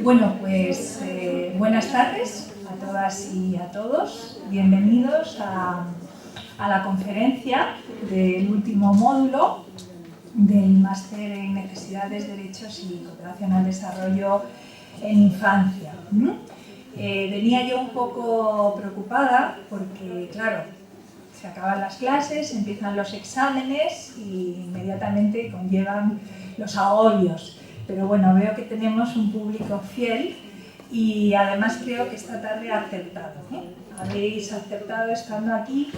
Bueno, pues buenas tardes a todas y a todos. Bienvenidos a la conferencia del último módulo del Máster en Necesidades, Derechos y Cooperación al Desarrollo en Infancia. Venía yo un poco preocupada porque, claro, se acaban las clases, empiezan los exámenes y inmediatamente conllevan los agobios. Pero bueno, veo que tenemos un público fiel y además creo que esta tarde ha acertado, Habéis acertado estando aquí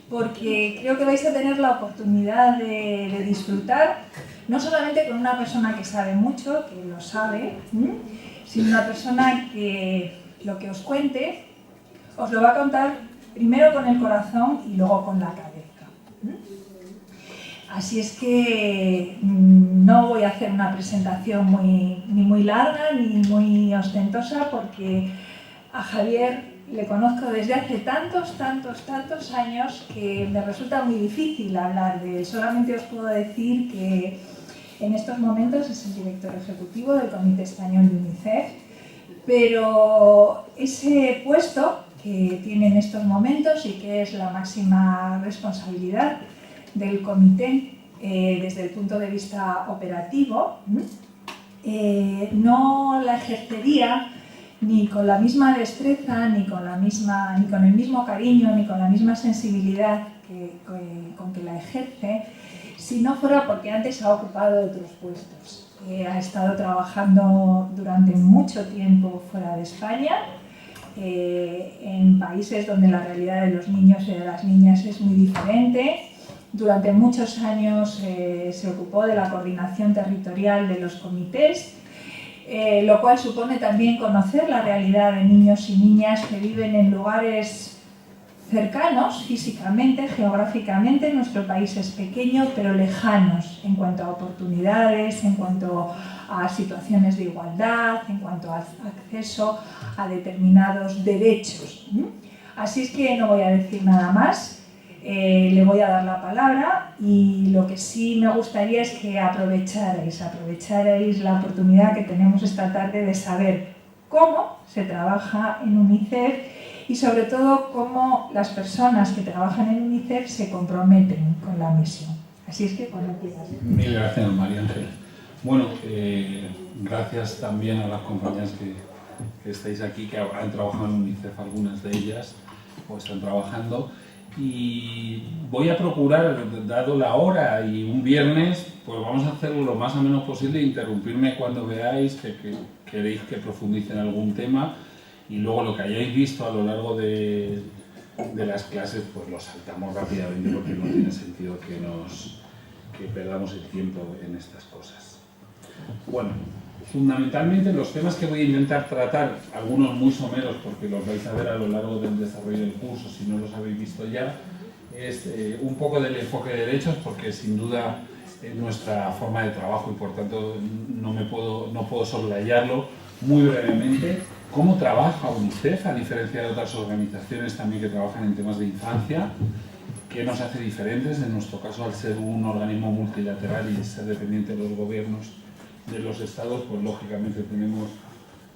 porque creo que vais a tener la oportunidad de disfrutar no solamente con una persona que sabe mucho, que lo sabe, sino una persona que lo que os cuente os lo va a contar primero con el corazón y luego con la cabeza. Así es que no voy a hacer una presentación ni muy larga ni muy ostentosa porque a Javier le conozco desde hace tantos años que me resulta muy difícil hablar de él. Solamente os puedo decir que en estos momentos es el director ejecutivo del Comité Español de UNICEF, pero ese puesto que tiene en estos momentos y que es la máxima responsabilidad del comité desde el punto de vista operativo, no la ejercería ni con la misma destreza, ni con el mismo cariño, ni con la misma sensibilidad con que la ejerce, si no fuera porque antes ha ocupado otros puestos. Ha estado trabajando durante mucho tiempo fuera de España, en países donde la realidad de los niños y de las niñas es muy diferente. Durante muchos años se ocupó de la coordinación territorial de los comités, lo cual supone también conocer la realidad de niños y niñas que viven en lugares cercanos físicamente, geográficamente. Nuestro país es pequeño, pero lejanos en cuanto a oportunidades, en cuanto a situaciones de igualdad, en cuanto a acceso a determinados derechos. Así es que no voy a decir nada más. Le voy a dar la palabra y lo que sí me gustaría es que aprovecharais la oportunidad que tenemos esta tarde de saber cómo se trabaja en UNICEF y sobre todo cómo las personas que trabajan en UNICEF se comprometen con la misión. Así es que cuando quieras. Mil gracias, María Ángel. Bueno, gracias también a las compañías que estáis aquí, que han trabajado en UNICEF, algunas de ellas, o están trabajando. Y voy a procurar, dado la hora y un viernes, pues vamos a hacerlo lo más ameno posible, interrumpirme cuando veáis que queréis que profundice en algún tema y luego lo que hayáis visto a lo largo de las clases, pues lo saltamos rápidamente porque no tiene sentido que perdamos el tiempo en estas cosas. Bueno, fundamentalmente los temas que voy a intentar tratar, algunos muy someros porque los vais a ver a lo largo del desarrollo del curso, si no los habéis visto ya, es un poco del enfoque de derechos porque sin duda es nuestra forma de trabajo y por tanto no puedo soslayarlo. Muy brevemente, cómo trabaja UNICEF a diferencia de otras organizaciones también que trabajan en temas de infancia, qué nos hace diferentes, en nuestro caso al ser un organismo multilateral y ser dependiente de los gobiernos de los estados, pues lógicamente tenemos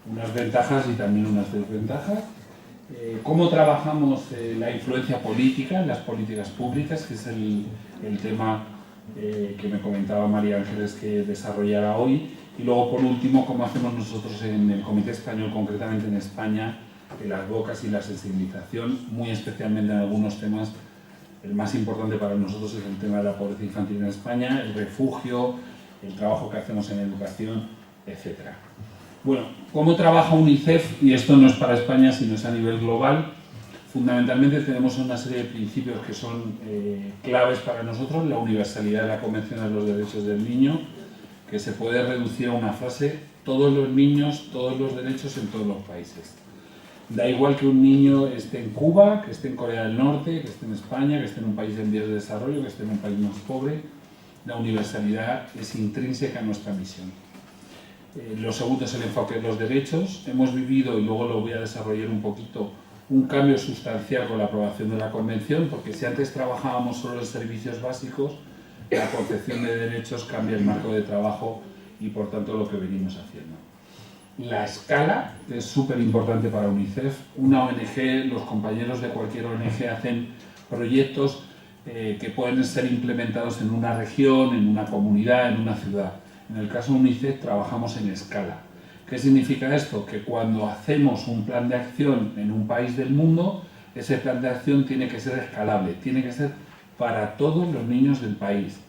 unas ventajas y también unas desventajas. Cómo trabajamos la influencia política en las políticas públicas, que es el tema que me comentaba María Ángeles que desarrollará hoy. Y luego, por último, cómo hacemos nosotros en el Comité Español, concretamente en España, las bocas y la sensibilización, muy especialmente en algunos temas. El más importante para nosotros es el tema de la pobreza infantil en España, el refugio, el trabajo que hacemos en educación, etc. Bueno, ¿cómo trabaja UNICEF? Y esto no es para España, sino es a nivel global. Fundamentalmente tenemos una serie de principios que son claves para nosotros. La universalidad de la Convención de los Derechos del Niño, que se puede reducir a una frase: todos los niños, todos los derechos en todos los países. Da igual que un niño esté en Cuba, que esté en Corea del Norte, que esté en España, que esté en un país en vías de desarrollo, que esté en un país más pobre. La universalidad es intrínseca a nuestra misión. Lo segundo es el enfoque de los derechos. Hemos vivido, y luego lo voy a desarrollar un poquito, un cambio sustancial con la aprobación de la Convención, porque si antes trabajábamos solo en servicios básicos, la concepción de derechos cambia el marco de trabajo y por tanto lo que venimos haciendo. La escala es súper importante para UNICEF. Una ONG, los compañeros de cualquier ONG hacen proyectos que pueden ser implementados en una región, en una comunidad, en una ciudad. En el caso de UNICEF trabajamos en escala. ¿Qué significa esto? Que cuando hacemos un plan de acción en un país del mundo, ese plan de acción tiene que ser escalable, tiene que ser para todos los niños del país.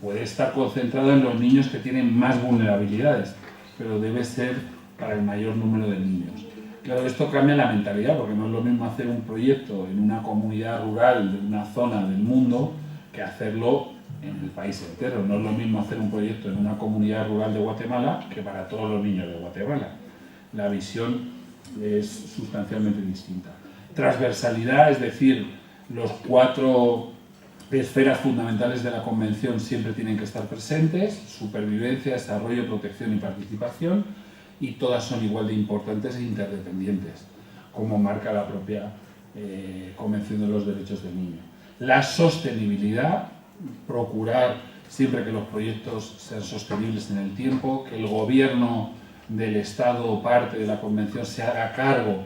Puede estar concentrado en los niños que tienen más vulnerabilidades, pero debe ser para el mayor número de niños. Claro, esto cambia la mentalidad, porque no es lo mismo hacer un proyecto en una comunidad rural de una zona del mundo que hacerlo en el país entero. No es lo mismo hacer un proyecto en una comunidad rural de Guatemala que para todos los niños de Guatemala. La visión es sustancialmente distinta. Transversalidad, es decir, los 4 esferas fundamentales de la Convención siempre tienen que estar presentes: supervivencia, desarrollo, protección y participación, y todas son igual de importantes e interdependientes, como marca la propia Convención de los Derechos del Niño. La sostenibilidad, procurar siempre que los proyectos sean sostenibles en el tiempo, que el gobierno del Estado o parte de la Convención se haga cargo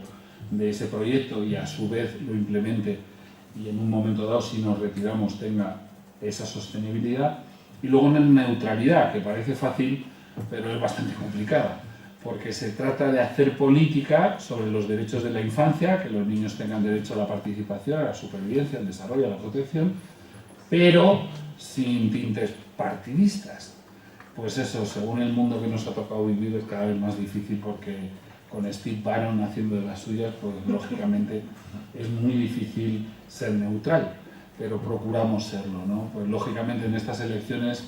de ese proyecto y a su vez lo implemente, y en un momento dado, si nos retiramos, tenga esa sostenibilidad. Y luego una neutralidad, que parece fácil, pero es bastante complicada, porque se trata de hacer política sobre los derechos de la infancia, que los niños tengan derecho a la participación, a la supervivencia, al desarrollo, a la protección, pero sin tintes partidistas. Pues eso, según el mundo que nos ha tocado vivir, es cada vez más difícil, porque con Steve Bannon haciendo de las suyas, pues lógicamente es muy difícil ser neutral, pero procuramos serlo, ¿no? Pues lógicamente en estas elecciones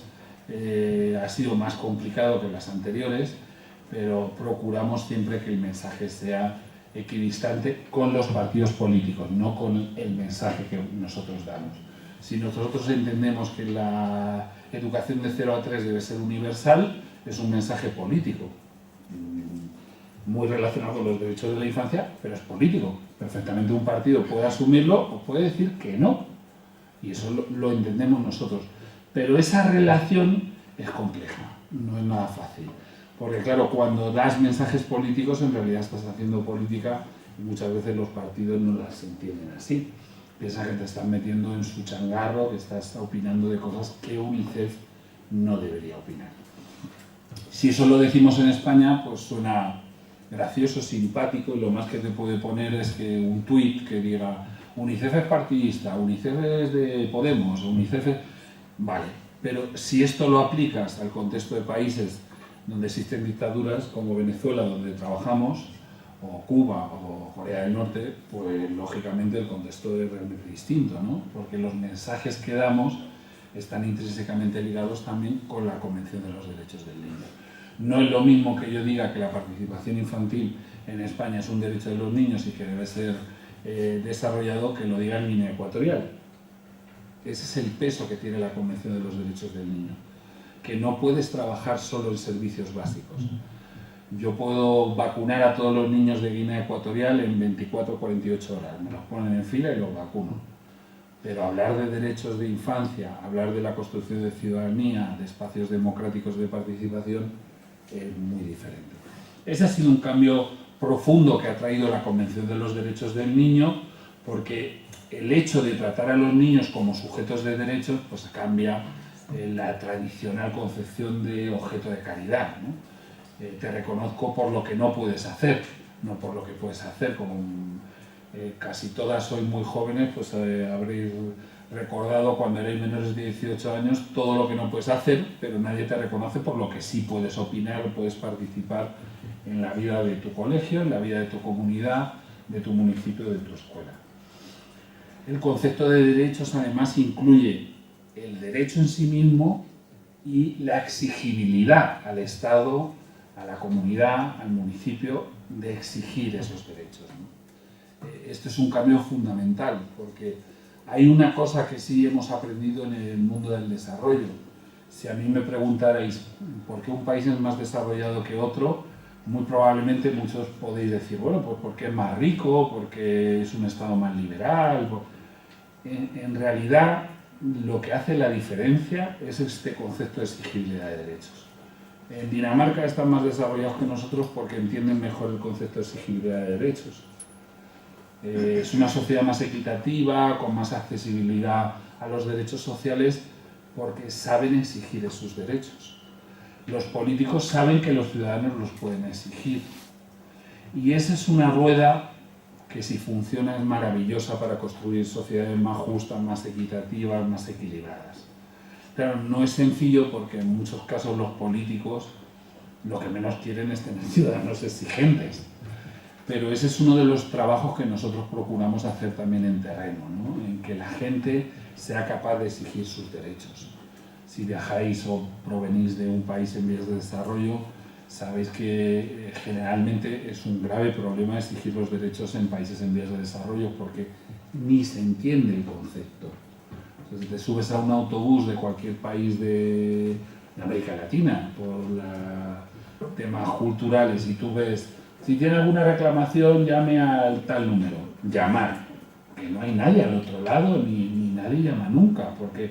ha sido más complicado que las anteriores, pero procuramos siempre que el mensaje sea equidistante con los partidos políticos, no con el mensaje que nosotros damos. Si nosotros entendemos que la educación de 0 a 3 debe ser universal, es un mensaje político, muy relacionado con los derechos de la infancia, pero es político. Perfectamente un partido puede asumirlo o puede decir que no, y eso lo entendemos nosotros. Pero esa relación es compleja, no es nada fácil. Porque claro, cuando das mensajes políticos, en realidad estás haciendo política, y muchas veces los partidos no las entienden así. Piensan que te están metiendo en su changarro, que estás opinando de cosas que UNICEF no debería opinar. Si eso lo decimos en España, pues suena gracioso, simpático, y lo más que te puede poner es que un tuit que diga UNICEF es partidista, UNICEF es de Podemos, UNICEF es... Vale, pero si esto lo aplicas al contexto de países donde existen dictaduras como Venezuela, donde trabajamos, o Cuba o Corea del Norte, pues lógicamente el contexto es realmente distinto, ¿no? Porque los mensajes que damos están intrínsecamente ligados también con la Convención de los Derechos del Niño. No es lo mismo que yo diga que la participación infantil en España es un derecho de los niños y que debe ser desarrollado, que lo diga en Guinea Ecuatorial. Ese es el peso que tiene la Convención de los Derechos del Niño, que no puedes trabajar solo en servicios básicos. Yo puedo vacunar a todos los niños de Guinea Ecuatorial en 24 o 48 horas, me los ponen en fila y los vacuno. Pero hablar de derechos de infancia, hablar de la construcción de ciudadanía, de espacios democráticos de participación, es muy diferente. Ese ha sido un cambio profundo que ha traído la Convención de los Derechos del Niño, porque el hecho de tratar a los niños como sujetos de derechos, pues cambia la tradicional concepción de objeto de caridad, ¿no? Te reconozco por lo que no puedes hacer, no por lo que puedes hacer. Como casi todas sois muy jóvenes, pues habréis recordado cuando erais menores de 18 años todo lo que no puedes hacer, pero nadie te reconoce por lo que sí puedes opinar, puedes participar en la vida de tu colegio, en la vida de tu comunidad, de tu municipio, de tu escuela. El concepto de derechos además incluye el derecho en sí mismo y la exigibilidad al Estado, a la comunidad, al municipio, de exigir esos derechos, ¿no? Este es un cambio fundamental, porque hay una cosa que sí hemos aprendido en el mundo del desarrollo. Si a mí me preguntarais por qué un país es más desarrollado que otro, muy probablemente muchos podéis decir, bueno, pues porque es más rico, porque es un Estado más liberal. En realidad, lo que hace la diferencia es este concepto de exigibilidad de derechos. En Dinamarca están más desarrollados que nosotros porque entienden mejor el concepto de exigibilidad de derechos. Es una sociedad más equitativa, con más accesibilidad a los derechos sociales, porque saben exigir sus derechos. Los políticos saben que los ciudadanos los pueden exigir. Y esa es una rueda que, si funciona, es maravillosa para construir sociedades más justas, más equitativas, más equilibradas. Claro, no es sencillo porque en muchos casos los políticos lo que menos quieren es tener ciudadanos exigentes. Pero ese es uno de los trabajos que nosotros procuramos hacer también en terreno, ¿no? En que la gente sea capaz de exigir sus derechos. Si viajáis o provenís de un país en vías de desarrollo, sabéis que generalmente es un grave problema exigir los derechos en países en vías de desarrollo porque ni se entiende el concepto. Entonces, te subes a un autobús de cualquier país de América Latina por temas culturales y tú ves, si tiene alguna reclamación, llame al tal número. Llamar, que no hay nadie al otro lado, ni nadie llama nunca, porque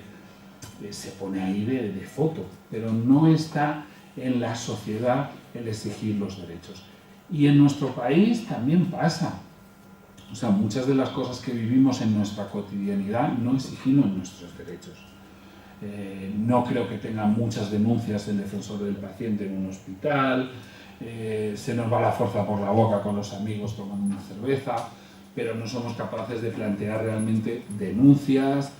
se pone ahí de foto, pero no está en la sociedad el exigir los derechos. Y en nuestro país también pasa. O sea, muchas de las cosas que vivimos en nuestra cotidianidad no exigimos nuestros derechos. No creo que tenga muchas denuncias el defensor del paciente en un hospital, se nos va la fuerza por la boca con los amigos tomando una cerveza, pero no somos capaces de plantear realmente denuncias,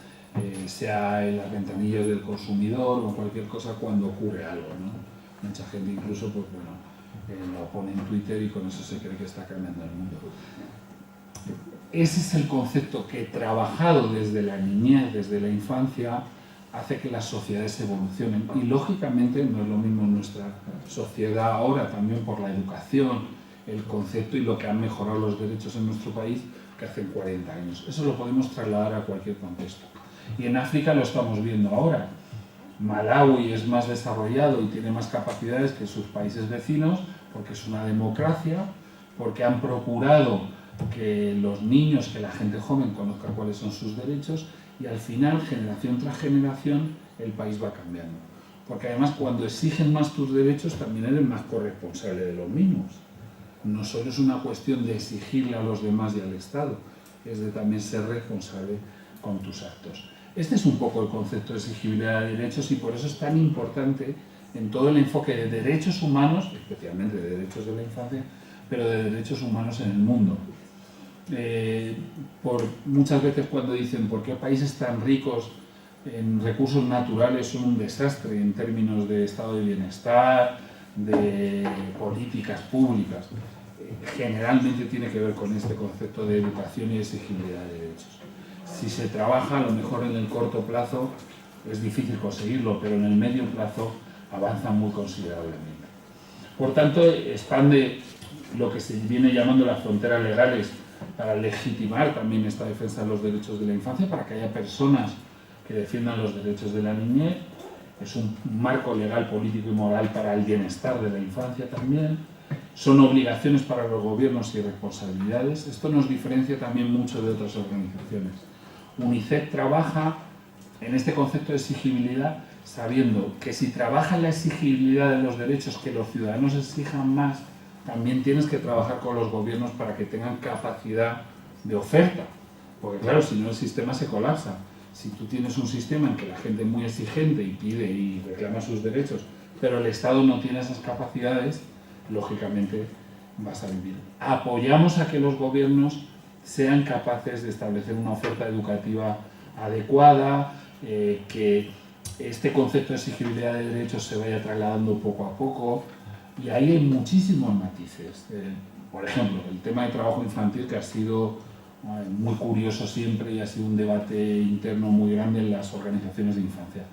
sea en las ventanillas del consumidor o en cualquier cosa cuando ocurre algo, ¿no? Mucha gente incluso, pues bueno, lo pone en Twitter y con eso se cree que está cambiando el mundo. Ese es el concepto que, trabajado desde la niñez, desde la infancia, hace que las sociedades evolucionen. Y lógicamente no es lo mismo en nuestra sociedad ahora, también por la educación, el concepto y lo que han mejorado los derechos en nuestro país que hace 40 años. Eso lo podemos trasladar a cualquier contexto. Y en África lo estamos viendo ahora. Malawi es más desarrollado y tiene más capacidades que sus países vecinos porque es una democracia, porque han procurado que los niños, que la gente joven conozca cuáles son sus derechos y al final, generación tras generación, el país va cambiando. Porque además cuando exigen más tus derechos también eres más corresponsable de los mismos. No solo es una cuestión de exigirle a los demás y al Estado, es de también ser responsable con tus actos. Este es un poco el concepto de exigibilidad de derechos y por eso es tan importante en todo el enfoque de derechos humanos, especialmente de derechos de la infancia, pero de derechos humanos en el mundo. Muchas veces cuando dicen por qué países tan ricos en recursos naturales son un desastre en términos de estado de bienestar, de políticas públicas, generalmente tiene que ver con este concepto de educación y exigibilidad de derechos. Si se trabaja, a lo mejor en el corto plazo es difícil conseguirlo, pero en el medio plazo avanza muy considerablemente. Por tanto, expande lo que se viene llamando las fronteras legales para legitimar también esta defensa de los derechos de la infancia, para que haya personas que defiendan los derechos de la niñez. Es un marco legal, político y moral para el bienestar de la infancia también. Son obligaciones para los gobiernos y responsabilidades. Esto nos diferencia también mucho de otras organizaciones. UNICEF trabaja en este concepto de exigibilidad sabiendo que si trabaja en la exigibilidad de los derechos, que los ciudadanos exijan más, también tienes que trabajar con los gobiernos para que tengan capacidad de oferta. Porque claro, si no el sistema se colapsa. Si tú tienes un sistema en que la gente es muy exigente y pide y reclama sus derechos, pero el Estado no tiene esas capacidades, lógicamente vas a vivir. Apoyamos a que los gobiernos sean capaces de establecer una oferta educativa adecuada, que este concepto de exigibilidad de derechos se vaya trasladando poco a poco, y ahí hay muchísimos matices. Por ejemplo, el tema de trabajo infantil, que ha sido muy curioso siempre y ha sido un debate interno muy grande en las organizaciones de infancia.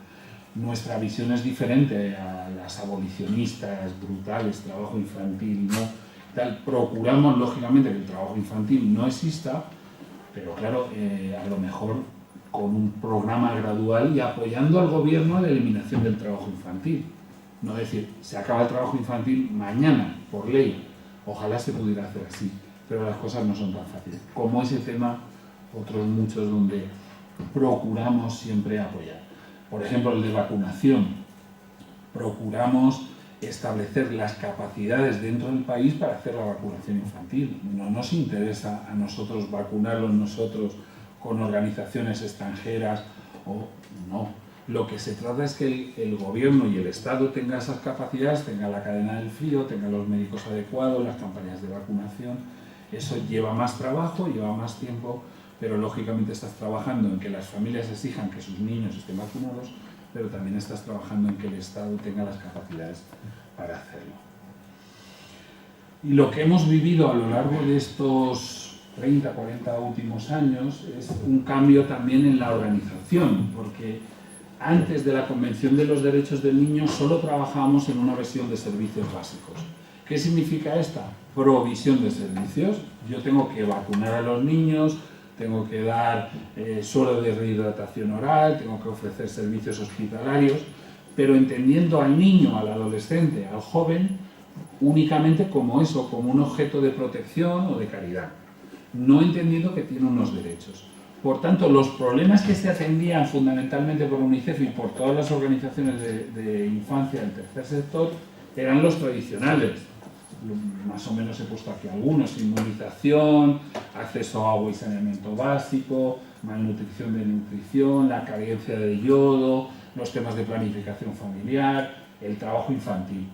Nuestra visión es diferente a las abolicionistas brutales, trabajo infantil, ¿no? Procuramos lógicamente que el trabajo infantil no exista, pero claro, a lo mejor con un programa gradual y apoyando al gobierno a la eliminación del trabajo infantil. No decir, se acaba el trabajo infantil mañana, por ley. Ojalá se pudiera hacer así, pero las cosas no son tan fáciles. Como ese tema, otros muchos donde procuramos siempre apoyar. Por ejemplo, el de vacunación. Procuramos establecer las capacidades dentro del país para hacer la vacunación infantil. No nos interesa a nosotros vacunarlos nosotros con organizaciones extranjeras o no. Lo que se trata es que el gobierno y el Estado tenga esas capacidades, tenga la cadena del frío, tenga los médicos adecuados, las campañas de vacunación. Eso lleva más trabajo, lleva más tiempo, pero lógicamente estás trabajando en que las familias exijan que sus niños estén vacunados, pero también estás trabajando en que el Estado tenga las capacidades para hacerlo. Y lo que hemos vivido a lo largo de estos 30, 40 últimos años es un cambio también en la organización, porque antes de la Convención de los Derechos del Niño solo trabajábamos en una versión de servicios básicos. ¿Qué significa esta? Provisión de servicios. Yo tengo que vacunar a los niños, tengo que dar suero de rehidratación oral, tengo que ofrecer servicios hospitalarios, pero entendiendo al niño, al adolescente, al joven, únicamente como eso, como un objeto de protección o de caridad, no entendiendo que tiene unos derechos. Por tanto, los problemas que se atendían fundamentalmente por UNICEF y por todas las organizaciones de infancia del tercer sector eran los tradicionales. Más o menos he puesto aquí algunos: inmunización, acceso a agua y saneamiento básico, malnutrición de nutrición, la carencia de yodo, los temas de planificación familiar, el trabajo infantil.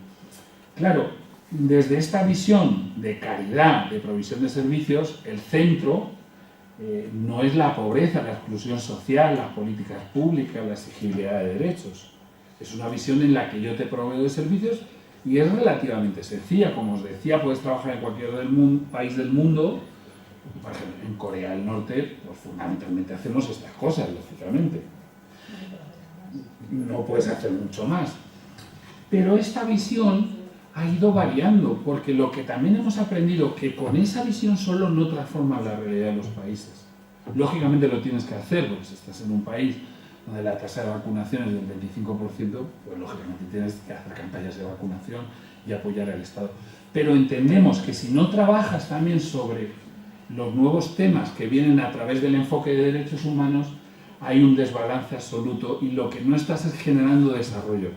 Claro, desde esta visión de caridad, de provisión de servicios, el centro no es la pobreza, la exclusión social, las políticas públicas, la exigibilidad de derechos. Es una visión en la que yo te proveo de servicios y es relativamente sencilla. Como os decía, puedes trabajar en cualquier país del mundo. Por ejemplo, en Corea del Norte, pues fundamentalmente hacemos estas cosas, lógicamente. No puedes hacer mucho más. Pero esta visión ha ido variando, porque lo que también hemos aprendido que con esa visión solo no transforma la realidad de los países. Lógicamente lo tienes que hacer, porque si estás en un país donde la tasa de vacunación es del 25%, pues lógicamente tienes que hacer campañas de vacunación y apoyar al Estado. Pero entendemos que si no trabajas también sobre los nuevos temas que vienen a través del enfoque de derechos humanos, hay un desbalance absoluto y lo que no estás es generando desarrollo.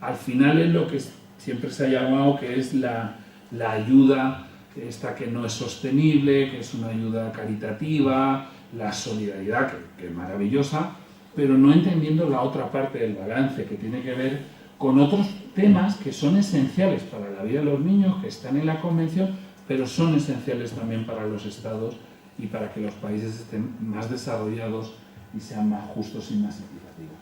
Al final es lo que siempre se ha llamado que es la ayuda esta que no es sostenible, que es una ayuda caritativa, la solidaridad, que es maravillosa, pero no entendiendo la otra parte del balance, que tiene que ver con otros temas que son esenciales para la vida de los niños, que están en la Convención, pero son esenciales también para los estados y para que los países estén más desarrollados y sean más justos y más equitativos.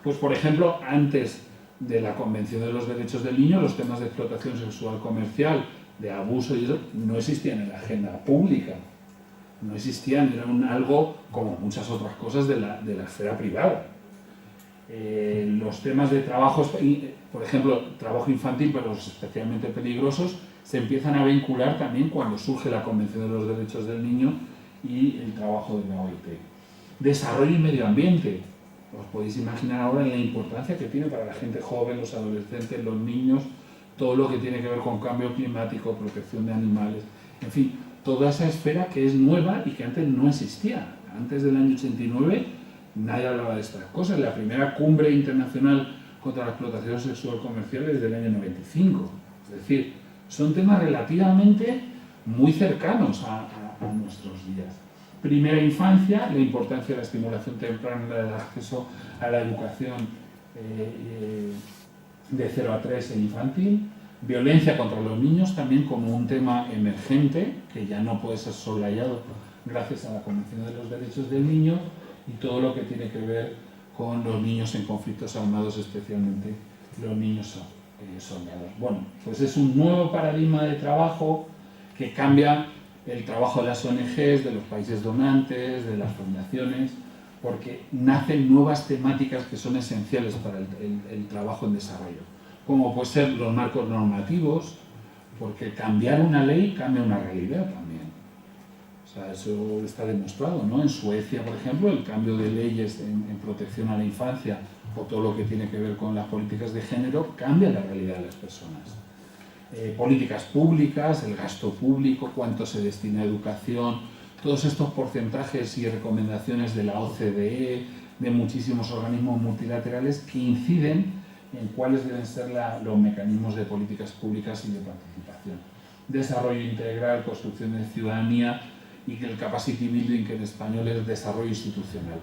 Pues, por ejemplo, antes de la Convención de los Derechos del Niño, los temas de explotación sexual comercial, de abuso y eso, no existían en la agenda pública. No existían, eran algo como muchas otras cosas de la esfera privada. Los temas de trabajo, por ejemplo, trabajo infantil, pero especialmente peligrosos, se empiezan a vincular también cuando surge la Convención de los Derechos del Niño y el trabajo de la OIT. Desarrollo y medio ambiente. Os podéis imaginar ahora la importancia que tiene para la gente joven, los adolescentes, los niños, todo lo que tiene que ver con cambio climático, protección de animales, en fin, toda esa esfera que es nueva y que antes no existía. Antes del año 89 nadie hablaba de estas cosas. La primera cumbre internacional contra la explotación sexual comercial es del año 95. Es decir, son temas relativamente muy cercanos a nuestros días. Primera infancia, la importancia de la estimulación temprana del acceso a la educación de 0 a 3 en infantil. Violencia contra los niños también como un tema emergente que ya no puede ser soslayado gracias a la Convención de los Derechos del Niño y todo lo que tiene que ver con los niños en conflictos armados, especialmente los niños soldados. Bueno, pues es un nuevo paradigma de trabajo que cambia el trabajo de las ONGs, de los países donantes, de las fundaciones, porque nacen nuevas temáticas que son esenciales para el trabajo en desarrollo, como pueden ser los marcos normativos, porque cambiar una ley cambia una realidad también. O sea, eso está demostrado, ¿no? En Suecia, por ejemplo, el cambio de leyes en protección a la infancia o todo lo que tiene que ver con las políticas de género cambia la realidad de las personas. Políticas públicas, el gasto público, cuánto se destina a educación, todos estos porcentajes y recomendaciones de la OCDE, de muchísimos organismos multilaterales que inciden en cuáles deben ser los mecanismos de políticas públicas y de participación. Desarrollo integral, construcción de ciudadanía y que el capacity building, que en español es desarrollo institucional.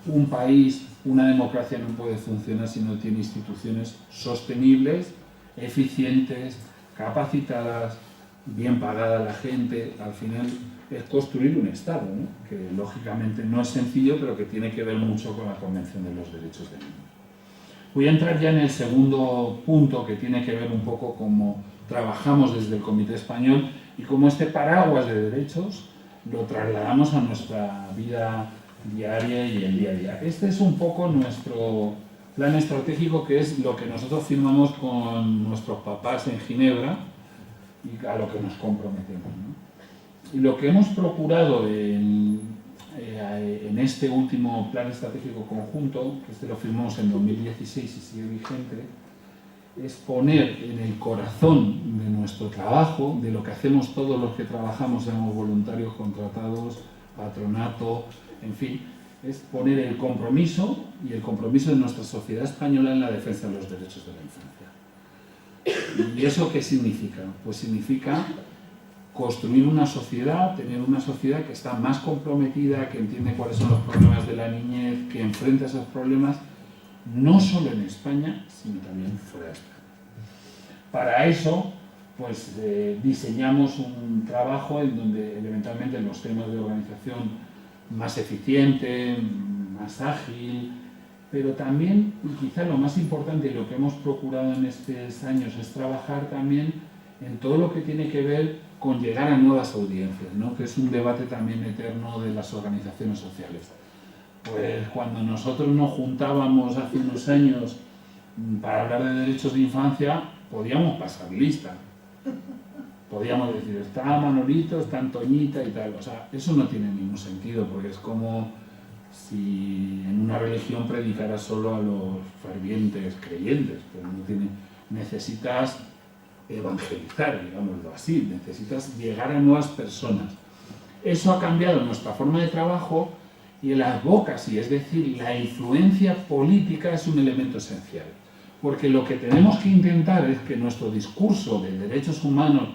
Un país, una democracia no puede funcionar si no tiene instituciones sostenibles, eficientes, capacitadas, bien pagada la gente. Al final es construir un Estado, ¿no? Que lógicamente no es sencillo, pero que tiene que ver mucho con la Convención de los Derechos del Niño. Voy a entrar ya en el segundo punto, que tiene que ver un poco cómo trabajamos desde el Comité Español y cómo este paraguas de derechos lo trasladamos a nuestra vida diaria y el día a día. Este es un poco nuestro plan estratégico, que es lo que nosotros firmamos con nuestros papás en Ginebra y a lo que nos comprometemos, ¿no? Y lo que hemos procurado en este último plan estratégico conjunto, que este lo firmamos en 2016 y sigue vigente, es poner en el corazón de nuestro trabajo, de lo que hacemos todos los que trabajamos, seamos voluntarios, contratados, patronato, en fin, es poner el compromiso y el compromiso de nuestra sociedad española en la defensa de los derechos de la infancia. ¿Y eso qué significa? Pues significa construir una sociedad, tener una sociedad que está más comprometida, que entiende cuáles son los problemas de la niñez, que enfrenta esos problemas, no solo en España, sino también fuera de España. Para eso, pues diseñamos un trabajo en donde elementalmente los temas de organización más eficiente, más ágil, pero también, y quizá lo más importante y lo que hemos procurado en estos años es trabajar también en todo lo que tiene que ver con llegar a nuevas audiencias, ¿no? Que es un debate también eterno de las organizaciones sociales. Pues cuando nosotros nos juntábamos hace unos años para hablar de derechos de infancia, podíamos pasar lista. Podíamos decir, está Manolito, está Antoñita y tal. O sea, eso no tiene ningún sentido, porque es como si en una religión predicaras solo a los fervientes creyentes, pero no tiene... Necesitas evangelizar, digámoslo así, necesitas llegar a nuevas personas. Eso ha cambiado nuestra forma de trabajo y el advocacy, es decir, la influencia política es un elemento esencial. Porque lo que tenemos que intentar es que nuestro discurso de derechos humanos,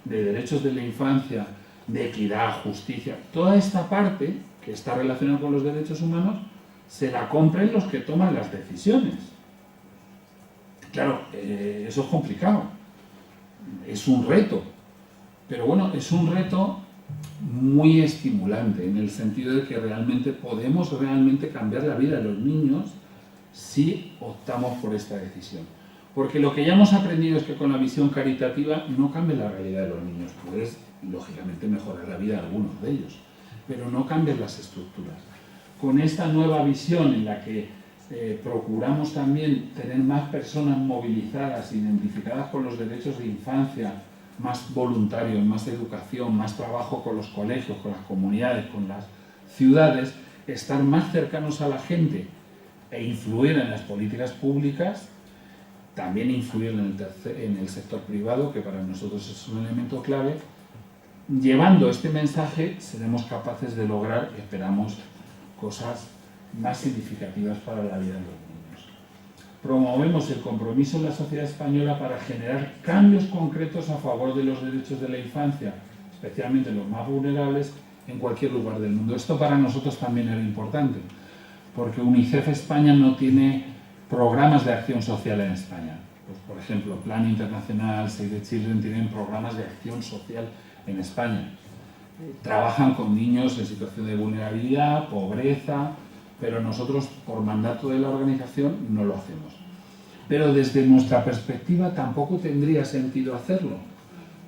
de derechos de la infancia, de equidad, justicia, toda esta parte que está relacionada con los derechos humanos, se la compren los que toman las decisiones. Claro, eso es complicado, es un reto, pero bueno, es un reto muy estimulante, en el sentido de que realmente podemos cambiar la vida de los niños si optamos por esta decisión. Porque lo que ya hemos aprendido es que con la visión caritativa no cambia la realidad de los niños. Puedes, lógicamente, mejorar la vida de algunos de ellos, pero no cambias las estructuras. Con esta nueva visión en la que procuramos también tener más personas movilizadas, identificadas con los derechos de infancia, más voluntarios, más educación, más trabajo con los colegios, con las comunidades, con las ciudades, estar más cercanos a la gente e influir en las políticas públicas, también influir en el sector privado, que para nosotros es un elemento clave. Llevando este mensaje seremos capaces de lograr, esperamos, cosas más significativas para la vida de los niños. Promovemos el compromiso en la sociedad española para generar cambios concretos a favor de los derechos de la infancia, especialmente los más vulnerables, en cualquier lugar del mundo. Esto para nosotros también era importante, porque UNICEF España no tiene programas de acción social en España. Pues, por ejemplo, Plan Internacional, Save the Children tienen programas de acción social en España. Trabajan con niños en situación de vulnerabilidad, pobreza, pero nosotros, por mandato de la organización, no lo hacemos. Pero desde nuestra perspectiva tampoco tendría sentido hacerlo,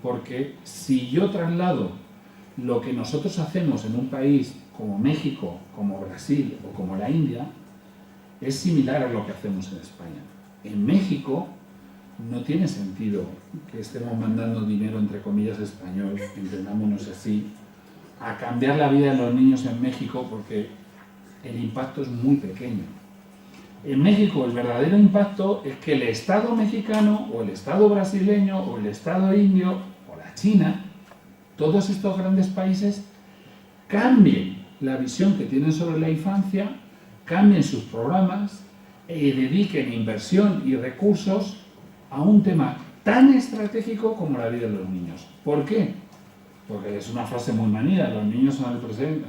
porque si yo traslado lo que nosotros hacemos en un país como México, como Brasil o como la India, es similar a lo que hacemos en España. En México no tiene sentido que estemos mandando dinero, entre comillas, español, entendámonos así, a cambiar la vida de los niños en México, porque el impacto es muy pequeño. En México el verdadero impacto es que el Estado mexicano, o el Estado brasileño, o el Estado indio, o la China, todos estos grandes países cambien la visión que tienen sobre la infancia, cambien sus programas, dediquen inversión y recursos a un tema tan estratégico como la vida de los niños. ¿Por qué? Porque es una frase muy manida, los niños son el presente.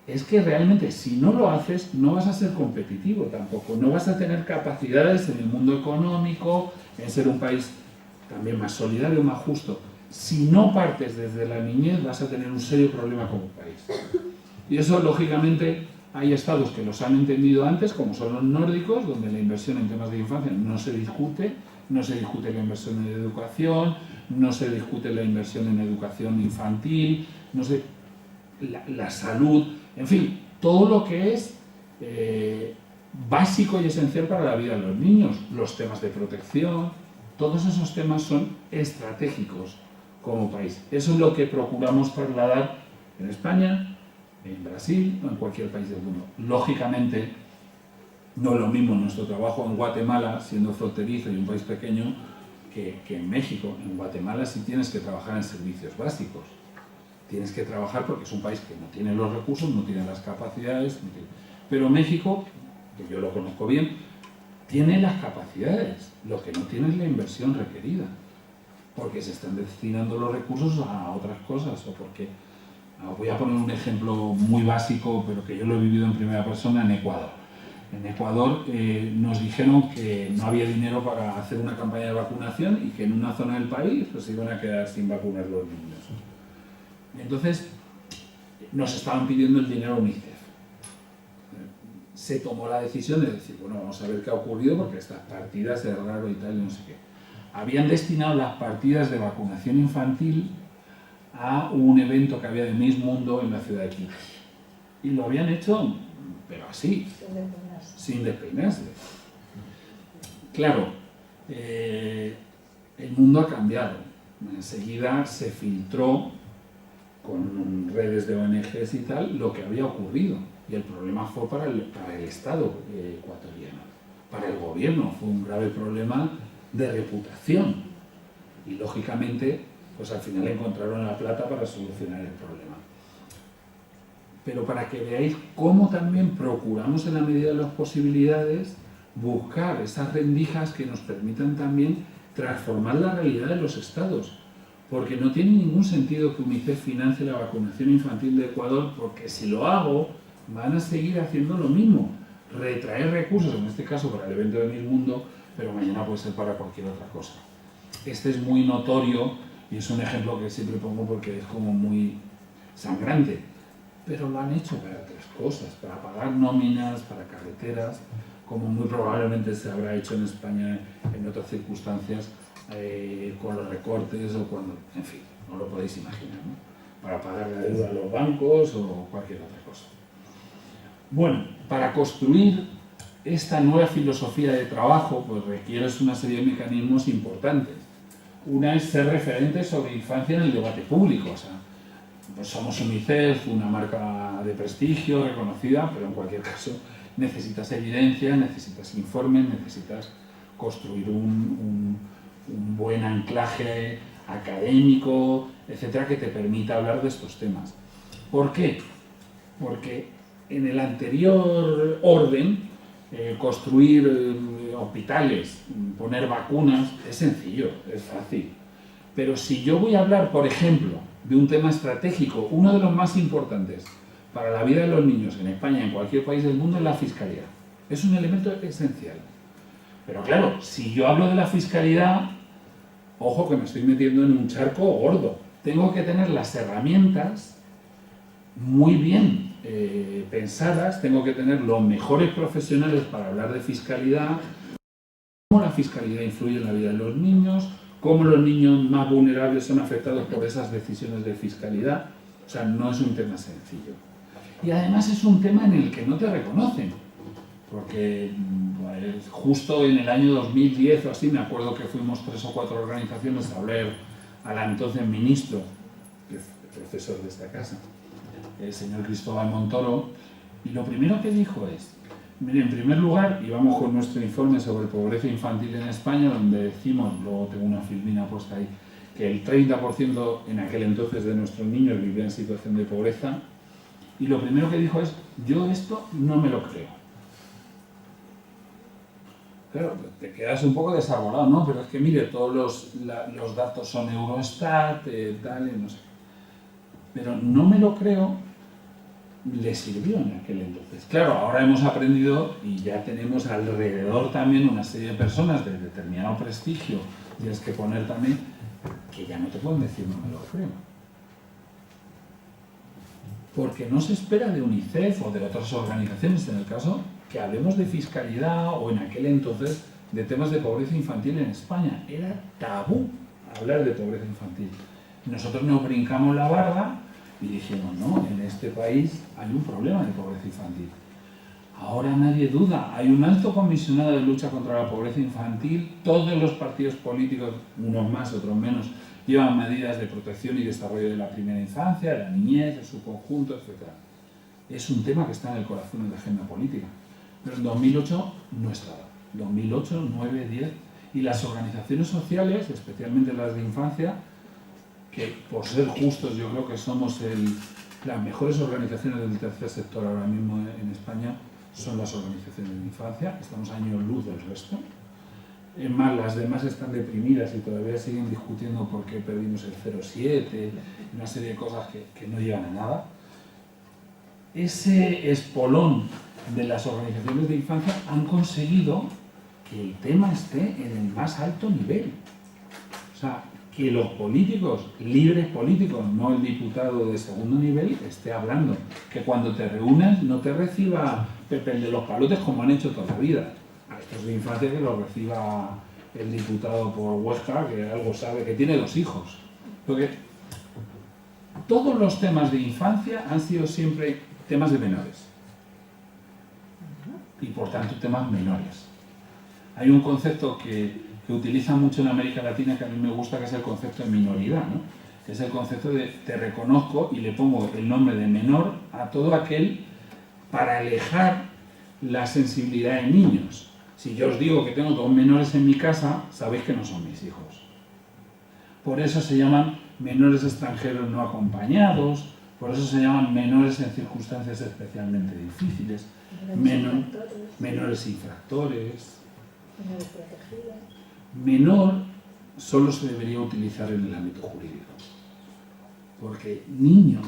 Es que realmente si no lo haces no vas a ser competitivo tampoco, no vas a tener capacidades en el mundo económico, en ser un país también más solidario, más justo. Si no partes desde la niñez vas a tener un serio problema como país. Y eso, lógicamente, hay estados que los han entendido antes, como son los nórdicos, donde la inversión en temas de infancia no se discute la inversión en educación, no se discute la inversión en educación infantil, la salud, en fin, todo lo que es básico y esencial para la vida de los niños, los temas de protección, todos esos temas son estratégicos como país. Eso es lo que procuramos trasladar en España, en Brasil o en cualquier país del mundo. Lógicamente, no es lo mismo nuestro trabajo en Guatemala, siendo fronterizo y un país pequeño, que en México. En Guatemala sí tienes que trabajar en servicios básicos. Tienes que trabajar porque es un país que no tiene los recursos, no tiene las capacidades. Pero México, que yo lo conozco bien, tiene las capacidades. Lo que no tiene es la inversión requerida. Porque se están destinando los recursos a otras cosas o porque... Voy a poner un ejemplo muy básico, pero que yo lo he vivido en primera persona en Ecuador. En Ecuador nos dijeron que no había dinero para hacer una campaña de vacunación y que en una zona del país pues, se iban a quedar sin vacunar los niños. Entonces, nos estaban pidiendo el dinero a UNICEF. Se tomó la decisión de decir, bueno, vamos a ver qué ha ocurrido porque estas partidas es raro y tal, y no sé qué. Habían destinado las partidas de vacunación infantil a un evento que había de Miss Mundo en la ciudad de Quito. Y lo habían hecho, pero así, sin despeinarse. Claro, el mundo ha cambiado. Enseguida se filtró con redes de ONGs y tal lo que había ocurrido. Y el problema fue para el Estado ecuatoriano. Para el gobierno fue un grave problema de reputación. Y lógicamente, pues al final encontraron la plata para solucionar el problema. Pero para que veáis cómo también procuramos en la medida de las posibilidades buscar esas rendijas que nos permitan también transformar la realidad de los estados. Porque no tiene ningún sentido que UNICEF financie la vacunación infantil de Ecuador, porque si lo hago, van a seguir haciendo lo mismo. Retraer recursos, en este caso para el evento de Miss Mundo, pero mañana puede ser para cualquier otra cosa. Este es muy notorio y es un ejemplo que siempre pongo porque es como muy sangrante. Pero lo han hecho para otras cosas, para pagar nóminas, para carreteras, como muy probablemente se habrá hecho en España en otras circunstancias, con los recortes o cuando, en fin, no lo podéis imaginar, ¿no? Para pagar la deuda a los bancos o cualquier otra cosa. Bueno, para construir esta nueva filosofía de trabajo, pues requieres una serie de mecanismos importantes. Una es ser referente sobre infancia en el debate público, o sea, pues somos UNICEF, una marca de prestigio, reconocida, pero en cualquier caso necesitas evidencia, necesitas informes, necesitas construir un buen anclaje académico, etcétera, que te permita hablar de estos temas. ¿Por qué? Porque en el anterior orden, construir hospitales, poner vacunas, es sencillo, es fácil. Pero si yo voy a hablar, por ejemplo, de un tema estratégico, uno de los más importantes para la vida de los niños en España, en cualquier país del mundo, es la fiscalidad. Es un elemento esencial. Pero claro, si yo hablo de la fiscalidad, ojo que me estoy metiendo en un charco gordo. Tengo que tener las herramientas muy bien pensadas, tengo que tener los mejores profesionales para hablar de fiscalidad, cómo la fiscalidad influye en la vida de los niños, cómo los niños más vulnerables son afectados por esas decisiones de fiscalidad. O sea, no es un tema sencillo. Y además es un tema en el que no te reconocen, porque pues, justo en el año 2010 o así, me acuerdo que fuimos 3 o 4 organizaciones a hablar al entonces ministro, que es el profesor de esta casa, el señor Cristóbal Montoro, y lo primero que dijo es, mire, en primer lugar, y vamos con nuestro informe sobre pobreza infantil en España, donde decimos, luego tengo una filmina puesta ahí, que el 30% en aquel entonces de nuestros niños vivían en situación de pobreza, y lo primero que dijo es, yo esto no me lo creo. claro, te quedas un poco desarbolado, ¿no? Pero es que mire, todos los datos son Eurostat, tal, y no sé. Pero no me lo creo, le sirvió en aquel entonces. Claro, ahora hemos aprendido y ya tenemos alrededor también una serie de personas de determinado prestigio, tienes que poner también, que ya no te pueden decir no me lo creo. Porque no se espera de UNICEF o de otras organizaciones, en el caso, que hablemos de fiscalidad o en aquel entonces de temas de pobreza infantil en España. Era tabú hablar de pobreza infantil. Nosotros nos brincamos la barda y dijimos, no, en este país hay un problema de pobreza infantil. Ahora nadie duda, hay un alto comisionado de lucha contra la pobreza infantil, todos los partidos políticos, unos más, otros menos, llevan medidas de protección y desarrollo de la primera infancia, de la niñez, de su conjunto, etc. Es un tema que está en el corazón de la agenda política. Pero en 2008 no estaba. 2008, 9, 10. Y las organizaciones sociales, especialmente las de infancia, que por ser justos yo creo que somos las mejores organizaciones del tercer sector ahora mismo en España, son las organizaciones de infancia. Estamos años luz del resto. Es más, las demás están deprimidas y todavía siguen discutiendo por qué perdimos el 0,7, una serie de cosas que no llegan a nada. Ese espolón de las organizaciones de infancia han conseguido que el tema esté en el más alto nivel. O sea, que los políticos, libres políticos, no el diputado de segundo nivel, esté hablando. Que cuando te reúnas no te reciba Pepe el de los palotes como han hecho toda la vida. A estos de infancia que lo reciba el diputado por Huesca, que algo sabe, que tiene 2 hijos. Porque todos los temas de infancia han sido siempre temas de menores. Y por tanto temas menores. Hay un concepto que utilizan mucho en América Latina que a mí me gusta, que es el concepto de minoridad, ¿no? Que es el concepto de te reconozco y le pongo el nombre de menor a todo aquel para alejar la sensibilidad de niños. Si yo os digo que tengo 2 menores en mi casa, sabéis que no son mis hijos. Por eso se llaman menores extranjeros no acompañados, por eso se llaman menores en circunstancias especialmente difíciles, menores infractores. Menor solo se debería utilizar en el ámbito jurídico. Porque niño,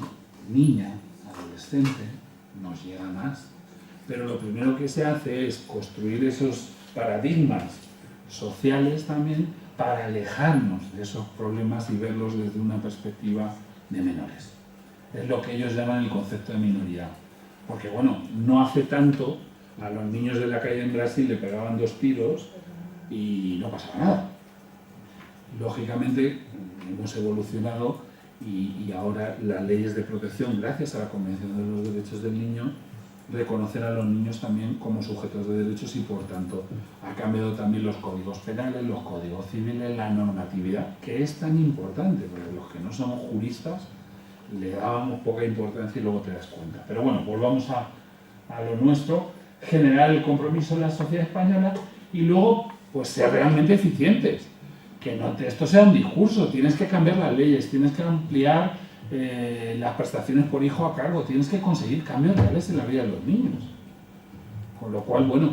niña, adolescente, nos llega más. Pero lo primero que se hace es construir esos paradigmas sociales también para alejarnos de esos problemas y verlos desde una perspectiva de menores. Es lo que ellos llaman el concepto de minoridad. Porque bueno, no hace tanto a los niños de la calle en Brasil le pegaban 2 tiros y no pasaba nada. Lógicamente hemos evolucionado y ahora las leyes de protección, gracias a la Convención de los Derechos del Niño, reconocen a los niños también como sujetos de derechos y por tanto ha cambiado también los códigos penales, los códigos civiles, la normatividad, que es tan importante, porque los que no somos juristas le dábamos poca importancia y luego te das cuenta. Pero bueno, volvamos a lo nuestro, generar el compromiso en la sociedad española y luego pues ser realmente eficientes. Que no esto sea un discurso, tienes que cambiar las leyes, tienes que ampliar las prestaciones por hijo a cargo, tienes que conseguir cambios reales en la vida de los niños. Con lo cual, bueno,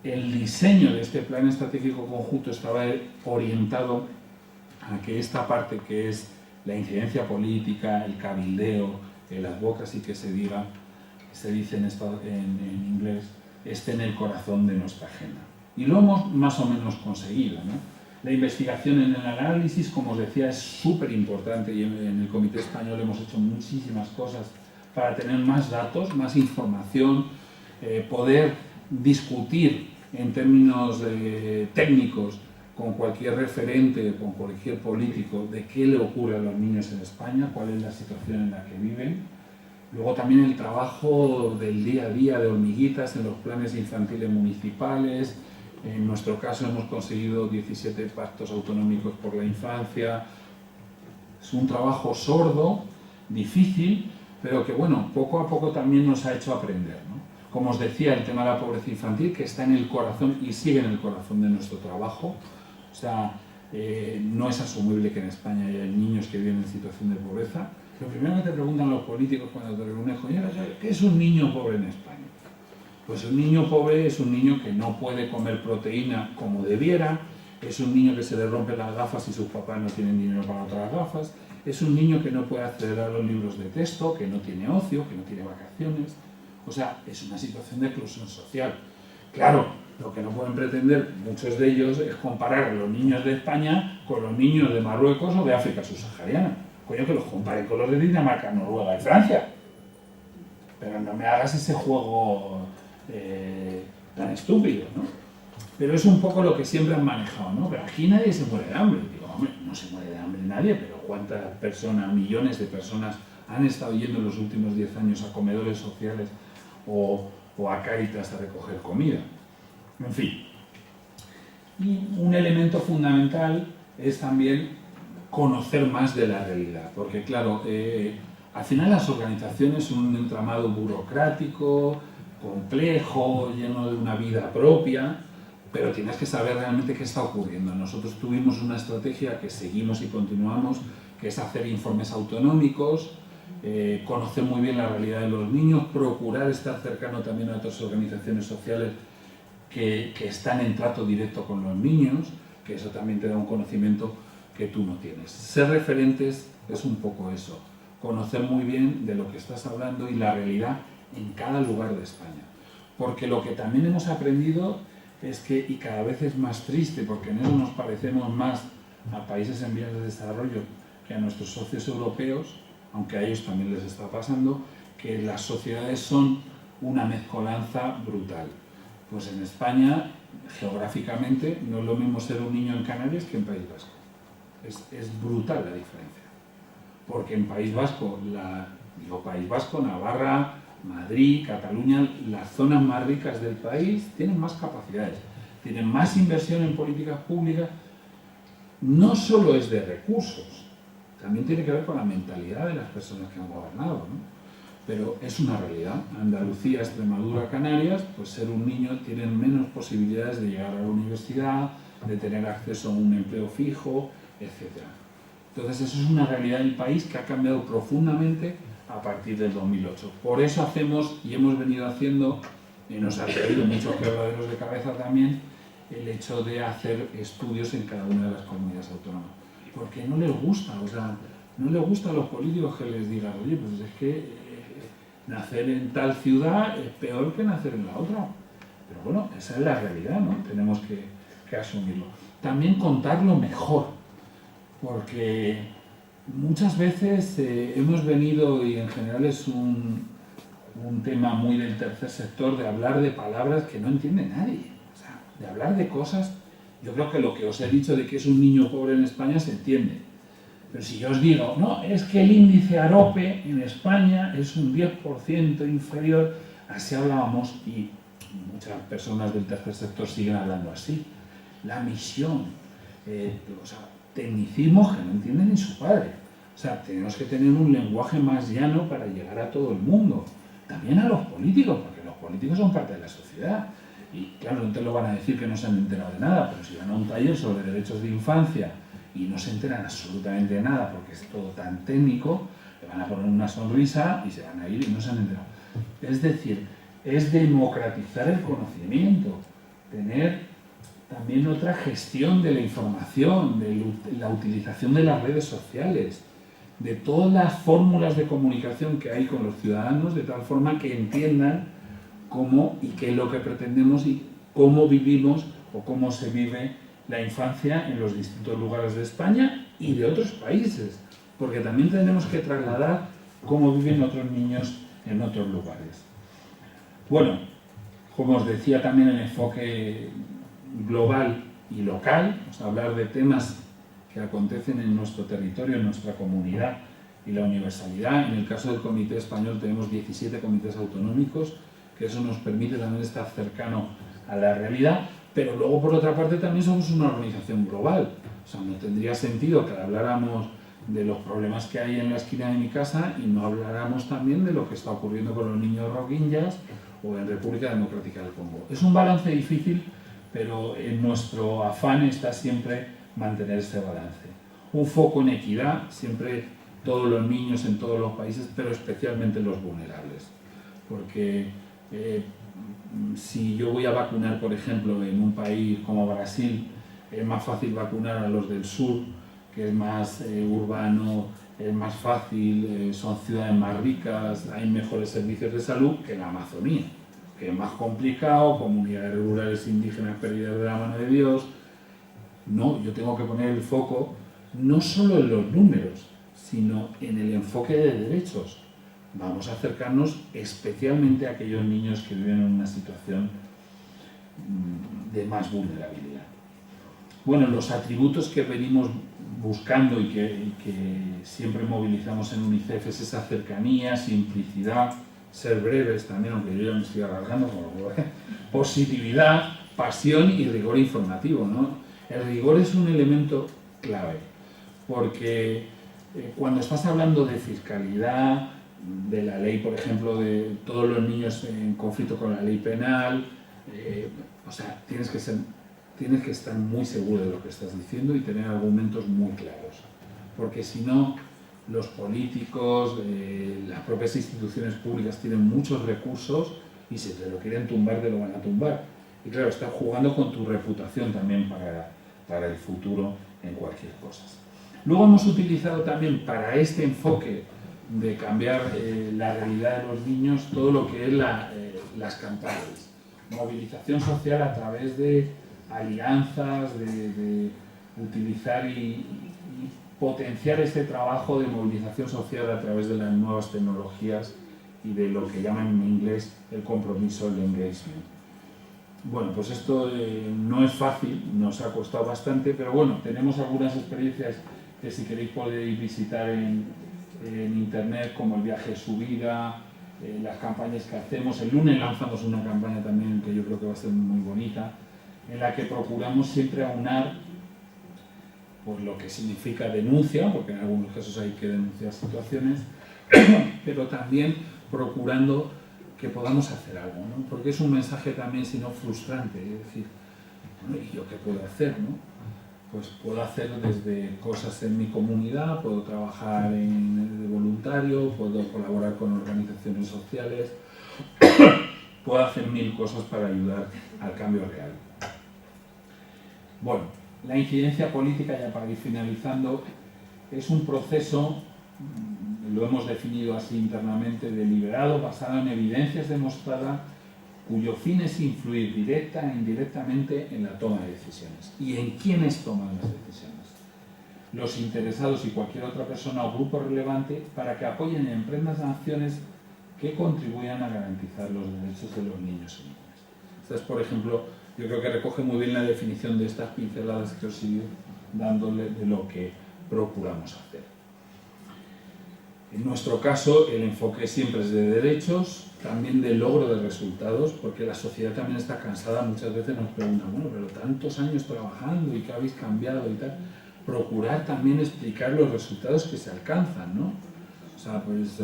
el diseño de este plan estratégico conjunto estaba orientado a que esta parte que es la incidencia política, el cabildeo, el advocacy que se diga, se dice en inglés, esté en el corazón de nuestra agenda. Y lo hemos más o menos conseguido, ¿no? La investigación en el análisis, como os decía, es súper importante y en el Comité Español hemos hecho muchísimas cosas para tener más datos, más información, poder discutir en términos técnicos con cualquier referente, con cualquier político, de qué le ocurre a los niños en España, cuál es la situación en la que viven. Luego también el trabajo del día a día de hormiguitas en los planes infantiles municipales. En nuestro caso hemos conseguido 17 pactos autonómicos por la infancia. Es un trabajo sordo, difícil, pero que bueno, poco a poco también nos ha hecho aprender, ¿no? Como os decía, el tema de la pobreza infantil, que está en el corazón y sigue en el corazón de nuestro trabajo. O sea, no es asumible que en España haya niños que viven en situación de pobreza. Lo primero que te preguntan los políticos cuando te reúnes con ellos es ¿qué es un niño pobre en España? Pues un niño pobre es un niño que no puede comer proteína como debiera, es un niño que se le rompen las gafas y sus papás no tienen dinero para otras gafas, es un niño que no puede acceder a los libros de texto, que no tiene ocio, que no tiene vacaciones. O sea, es una situación de exclusión social. Claro, lo que no pueden pretender muchos de ellos es comparar a los niños de España con los niños de Marruecos o de África subsahariana. Coño, que los comparen con los de Dinamarca, Noruega y Francia. Pero no me hagas ese juego tan estúpido, ¿no? Pero es un poco lo que siempre han manejado, ¿no? Pero aquí nadie se muere de hambre. Digo, hombre, no se muere de hambre nadie, pero ¿cuántas personas, millones de personas han estado yendo en los últimos 10 años a comedores sociales o a Cáritas a recoger comida? En fin. Y un elemento fundamental es también conocer más de la realidad, porque claro, al final las organizaciones son un entramado burocrático, complejo, lleno de una vida propia, pero tienes que saber realmente qué está ocurriendo. Nosotros tuvimos una estrategia que seguimos y continuamos, que es hacer informes autonómicos, conocer muy bien la realidad de los niños, procurar estar cercano también a otras organizaciones sociales que están en trato directo con los niños, que eso también te da un conocimiento que tú no tienes. Ser referentes es un poco eso, conocer muy bien de lo que estás hablando y la realidad en cada lugar de España. Porque lo que también hemos aprendido es que, y cada vez es más triste, porque en eso nos parecemos más a países en vías de desarrollo que a nuestros socios europeos, aunque a ellos también les está pasando, que las sociedades son una mezcolanza brutal. Pues en España, geográficamente, no es lo mismo ser un niño en Canarias que en País Vasco. Es brutal la diferencia. Porque en País Vasco, País Vasco, Navarra, Madrid, Cataluña, las zonas más ricas del país tienen más capacidades, tienen más inversión en políticas públicas. No solo es de recursos, también tiene que ver con la mentalidad de las personas que han gobernado, ¿no? Pero es una realidad. Andalucía, Extremadura, Canarias, pues ser un niño tienen menos posibilidades de llegar a la universidad, de tener acceso a un empleo fijo, etc. Entonces eso es una realidad del país que ha cambiado profundamente a partir del 2008. Por eso hacemos y hemos venido haciendo, y nos ha traído muchos quebraderos de cabeza también, el hecho de hacer estudios en cada una de las comunidades autónomas. Porque no les gusta, o sea, no les gusta a los políticos que les digan, oye, pues es que nacer en tal ciudad es peor que nacer en la otra. Pero bueno, esa es la realidad, ¿no? Tenemos que asumirlo. También contarlo mejor, porque muchas veces hemos venido, y en general es un tema muy del tercer sector, de hablar de palabras que no entiende nadie. O sea, de hablar de cosas, yo creo que lo que os he dicho de que es un niño pobre en España se entiende. Pero si yo os digo, no, es que el índice AROPE en España es un 10% inferior, así hablábamos, y muchas personas del tercer sector siguen hablando así. La misión, o sea, tecnicismos que no entiende ni su padre. O sea, tenemos que tener un lenguaje más llano para llegar a todo el mundo. También a los políticos, porque los políticos son parte de la sociedad. Y claro, no te lo van a decir que no se han enterado de nada, pero si van a un taller sobre derechos de infancia y no se enteran absolutamente de nada porque es todo tan técnico, le van a poner una sonrisa y se van a ir y no se han enterado. Es decir, es democratizar el conocimiento, tener también otra gestión de la información, de la utilización de las redes sociales, de todas las fórmulas de comunicación que hay con los ciudadanos, de tal forma que entiendan cómo y qué es lo que pretendemos y cómo vivimos o cómo se vive la infancia en los distintos lugares de España y de otros países, porque también tenemos que trasladar cómo viven otros niños en otros lugares. Bueno, como os decía, también el enfoque global y local, o sea, hablar de temas que acontecen en nuestro territorio, en nuestra comunidad, y la universalidad. En el caso del Comité Español tenemos 17 comités autonómicos, que eso nos permite también estar cercano a la realidad, pero luego por otra parte también somos una organización global. O sea, no tendría sentido que habláramos de los problemas que hay en la esquina de mi casa y no habláramos también de lo que está ocurriendo con los niños rohingyas o en República Democrática del Congo. Es un balance difícil, pero en nuestro afán está siempre mantener este balance. Un foco en equidad, siempre todos los niños en todos los países, pero especialmente los vulnerables. Porque Si yo voy a vacunar, por ejemplo, en un país como Brasil, es más fácil vacunar a los del sur, que es más urbano, es más fácil, son ciudades más ricas, hay mejores servicios de salud que en la Amazonía, que es más complicado, comunidades rurales indígenas perdidas de la mano de Dios. No, yo tengo que poner el foco no solo en los números, sino en el enfoque de derechos. Vamos a acercarnos especialmente a aquellos niños que viven en una situación de más vulnerabilidad. Bueno, los atributos que venimos buscando y que siempre movilizamos en UNICEF es esa cercanía, simplicidad, ser breves también, aunque yo ya me estoy alargando, positividad, pasión y rigor informativo, ¿no? El rigor es un elemento clave, porque cuando estás hablando de fiscalidad, de la ley, por ejemplo, de todos los niños en conflicto con la ley penal, o sea, tienes que estar muy seguro de lo que estás diciendo y tener argumentos muy claros, porque si no, los políticos, las propias instituciones públicas tienen muchos recursos y si te lo quieren tumbar, te lo van a tumbar. Y claro, estás jugando con tu reputación también para el futuro en cualquier cosa. Luego hemos utilizado también para este enfoque de cambiar la realidad de los niños todo lo que es las campañas. Movilización social a través de alianzas, de utilizar y potenciar este trabajo de movilización social a través de las nuevas tecnologías y de lo que llaman en inglés el compromiso, el engagement. Bueno, pues esto no es fácil, nos ha costado bastante, pero bueno, tenemos algunas experiencias que si queréis podéis visitar en internet, como el viaje Subida, las campañas que hacemos. El lunes lanzamos una campaña también que yo creo que va a ser muy bonita, en la que procuramos siempre aunar pues, lo que significa denuncia, porque en algunos casos hay que denunciar situaciones, pero también procurando que podamos hacer algo, ¿no? Porque es un mensaje también, si no frustrante, es decir, bueno, ¿y yo qué puedo hacer, no? Pues puedo hacer desde cosas en mi comunidad, puedo trabajar de voluntario, puedo colaborar con organizaciones sociales, puedo hacer 1000 cosas para ayudar al cambio real. Bueno, la incidencia política, ya para ir finalizando, es un proceso, lo hemos definido así internamente, deliberado, basado en evidencias demostradas, cuyo fin es influir directa e indirectamente en la toma de decisiones. ¿Y en quiénes toman las decisiones? Los interesados y cualquier otra persona o grupo relevante para que apoyen y emprendan acciones que contribuyan a garantizar los derechos de los niños y niñas. Esta es, por ejemplo, yo creo que recoge muy bien la definición de estas pinceladas que os he ido dándole de lo que procuramos hacer. En nuestro caso, el enfoque siempre es de derechos, también de logro de resultados, porque la sociedad también está cansada, muchas veces nos preguntan, bueno, pero tantos años trabajando y qué habéis cambiado y tal. Procurar también explicar los resultados que se alcanzan, ¿no? O sea, pues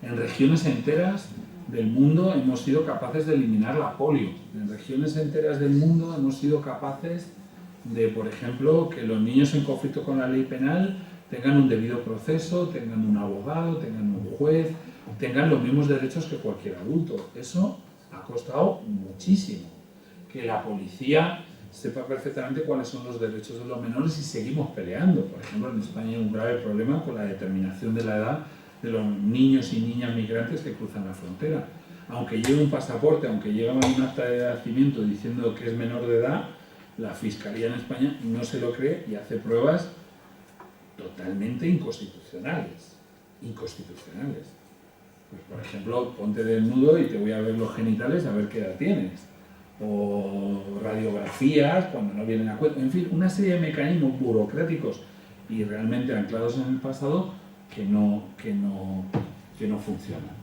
en regiones enteras del mundo hemos sido capaces de eliminar la polio. En regiones enteras del mundo hemos sido capaces de, por ejemplo, que los niños en conflicto con la ley penal tengan un debido proceso, tengan un abogado, tengan un juez, tengan los mismos derechos que cualquier adulto. Eso ha costado muchísimo. Que la policía sepa perfectamente cuáles son los derechos de los menores y seguimos peleando. Por ejemplo, en España hay un grave problema con la determinación de la edad de los niños y niñas migrantes que cruzan la frontera. Aunque lleve un pasaporte, aunque lleve un acta de nacimiento diciendo que es menor de edad, la Fiscalía en España no se lo cree y hace pruebas totalmente inconstitucionales. Pues, por ejemplo, ponte desnudo y te voy a ver los genitales a ver qué edad tienes. O radiografías cuando no vienen a cuento. En fin, una serie de mecanismos burocráticos y realmente anclados en el pasado que no funcionan.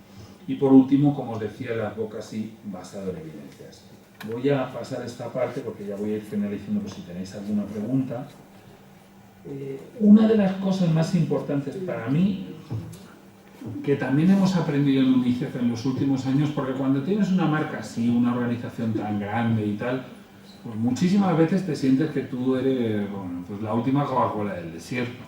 Y por último, como os decía, el advocacy basado en evidencias. Voy a pasar esta parte porque ya voy a ir finalizando por si tenéis alguna pregunta. Una de las cosas más importantes para mí, que también hemos aprendido en UNICEF en los últimos años, porque cuando tienes una marca así, una organización tan grande y tal, pues muchísimas veces te sientes que tú eres, bueno, pues la última Coca-Cola del desierto.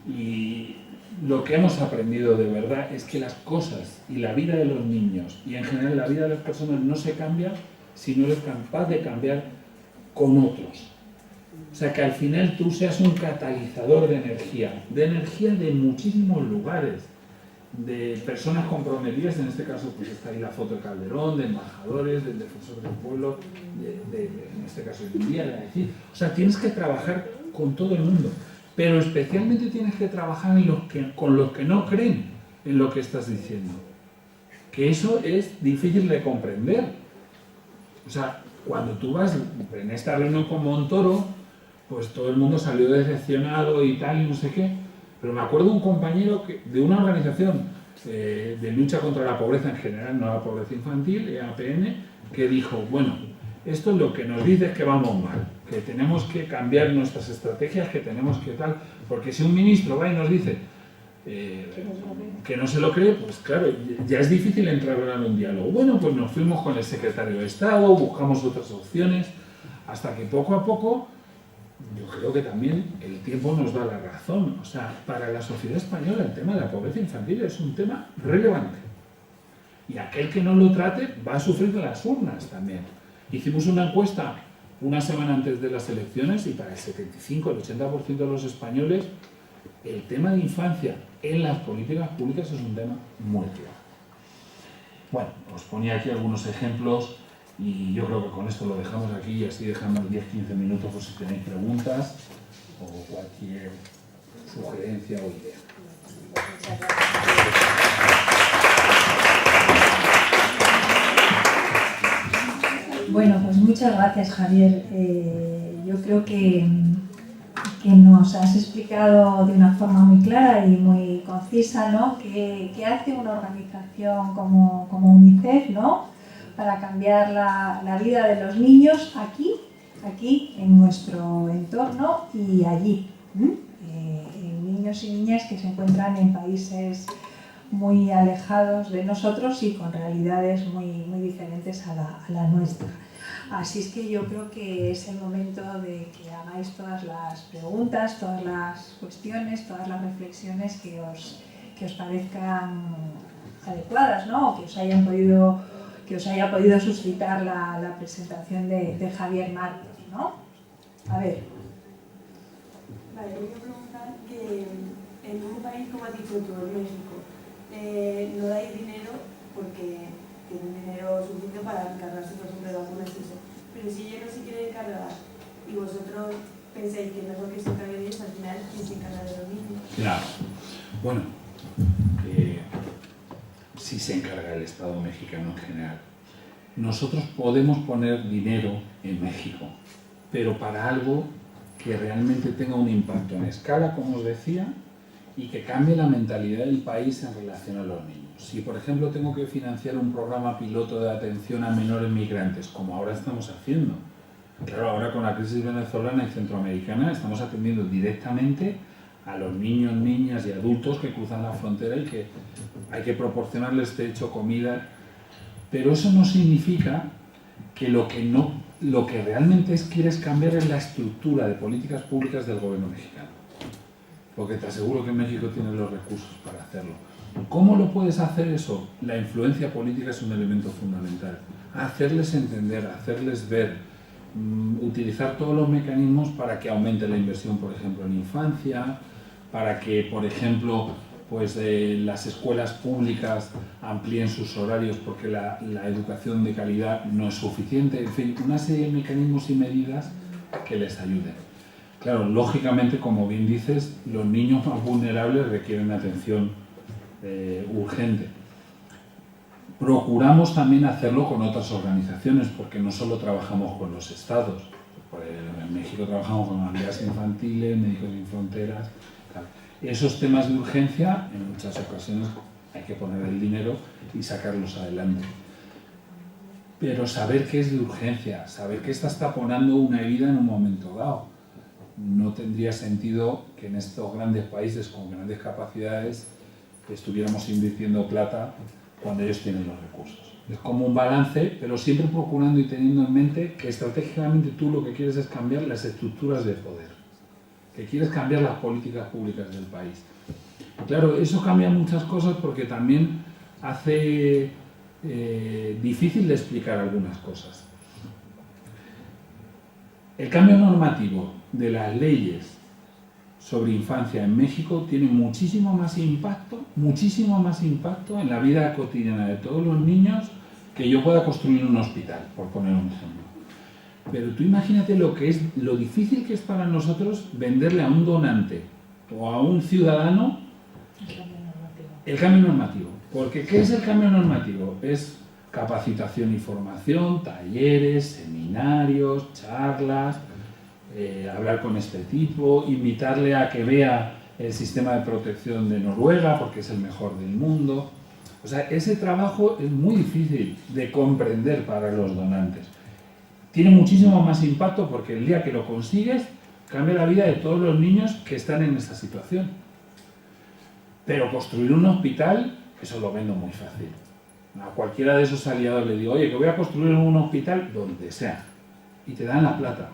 Y lo que hemos aprendido de verdad es que las cosas y la vida de los niños y en general la vida de las personas no se cambia si no eres capaz de cambiar con otros. O sea, que al final tú seas un catalizador de energía de muchísimos lugares, de personas comprometidas, en este caso pues está ahí la foto de Calderón, de embajadores, del defensor del pueblo, en este caso de India, de decir, o sea, tienes que trabajar con todo el mundo, pero especialmente tienes que trabajar con los que no creen en lo que estás diciendo, que eso es difícil de comprender. O sea, cuando tú vas en esta reunión con Montoro, pues todo el mundo salió decepcionado y tal, y no sé qué. Pero me acuerdo de un compañero de una organización de lucha contra la pobreza en general, no la pobreza infantil, EAPN, que dijo, bueno, esto es lo que nos dice es que vamos mal, que tenemos que cambiar nuestras estrategias, que tenemos que tal, porque si un ministro va y nos dice que no se lo cree, pues claro, ya es difícil entrar en un diálogo. Bueno, pues nos fuimos con el secretario de Estado, buscamos otras opciones, hasta que poco a poco, yo creo que también el tiempo nos da la razón. O sea, para la sociedad española el tema de la pobreza infantil es un tema relevante. Y aquel que no lo trate va a sufrir de las urnas también. Hicimos una encuesta una semana antes de las elecciones y para el 75, el 80% de los españoles el tema de infancia en las políticas públicas es un tema muy claro. Bueno, os ponía aquí algunos ejemplos y yo creo que con esto lo dejamos aquí y así dejamos 10-15 minutos por si tenéis preguntas o cualquier sugerencia o idea. Bueno, pues muchas gracias, Javier. Yo creo que nos has explicado de una forma muy clara y muy concisa, ¿no?, qué hace una organización como UNICEF, ¿no?, para cambiar la vida de los niños aquí en nuestro entorno y allí, niños y niñas que se encuentran en países muy alejados de nosotros y con realidades muy diferentes a la nuestra. Así es que yo creo que es el momento de que hagáis todas las preguntas, todas las cuestiones, todas las reflexiones que os parezcan adecuadas, ¿no?, o que os haya podido suscitar la presentación de Javier Márquez, ¿no? A ver. Vale, voy a preguntar que en un país como has dicho tú, en México, no dais dinero porque tienen dinero suficiente para encargarse, por ejemplo, de vacunas y eso. Pero si ellos no se quieren encargar y vosotros pensáis que es mejor que se encarguen ellos, al final, ¿quién se encarga de los niños? Claro. Bueno, sí se encarga el Estado mexicano en general. Nosotros podemos poner dinero en México, pero para algo que realmente tenga un impacto en escala, como os decía, y que cambie la mentalidad del país en relación a los niños. Si, por ejemplo, tengo que financiar un programa piloto de atención a menores migrantes, como ahora estamos haciendo, claro, ahora con la crisis venezolana y centroamericana estamos atendiendo directamente a los niños, niñas y adultos que cruzan la frontera y que hay que proporcionarles techo, comida, pero eso no significa que lo que realmente quieres cambiar es la estructura de políticas públicas del gobierno mexicano. Porque te aseguro que México tiene los recursos para hacerlo. ¿Cómo lo puedes hacer eso? La influencia política es un elemento fundamental. Hacerles entender, hacerles ver, utilizar todos los mecanismos para que aumente la inversión, por ejemplo, en infancia, para que, por ejemplo, pues, las escuelas públicas amplíen sus horarios porque la educación de calidad no es suficiente. En fin, una serie de mecanismos y medidas que les ayuden. Claro, lógicamente, como bien dices, los niños más vulnerables requieren atención urgente. Procuramos también hacerlo con otras organizaciones, porque no solo trabajamos con los estados. En México trabajamos con Alianzas Infantiles, Médicos Sin Fronteras. Tal. Esos temas de urgencia, en muchas ocasiones hay que poner el dinero y sacarlos adelante. Pero saber qué es de urgencia, saber que esta está poniendo una herida en un momento dado. No tendría sentido que en estos grandes países con grandes capacidades estuviéramos invirtiendo plata cuando ellos tienen los recursos. Es como un balance, pero siempre procurando y teniendo en mente que estratégicamente tú lo que quieres es cambiar las estructuras de poder, que quieres cambiar las políticas públicas del país. Claro, eso cambia muchas cosas porque también hace difícil de explicar algunas cosas. El cambio normativo de las leyes sobre infancia en México tiene muchísimo más impacto en la vida cotidiana de todos los niños que yo pueda construir un hospital, por poner un ejemplo. Pero tú imagínate lo difícil que es para nosotros venderle a un donante o a un ciudadano el cambio normativo. Porque ¿qué es el cambio normativo? Es capacitación y formación, talleres, seminarios, charlas, hablar con este tipo, invitarle a que vea el sistema de protección de Noruega porque es el mejor del mundo. O sea, ese trabajo es muy difícil de comprender para los donantes. Tiene muchísimo más impacto porque el día que lo consigues cambia la vida de todos los niños que están en esa situación. Pero construir un hospital, eso lo vendo muy fácil. A cualquiera de esos aliados le digo, oye, que voy a construir un hospital donde sea. Y te dan la plata.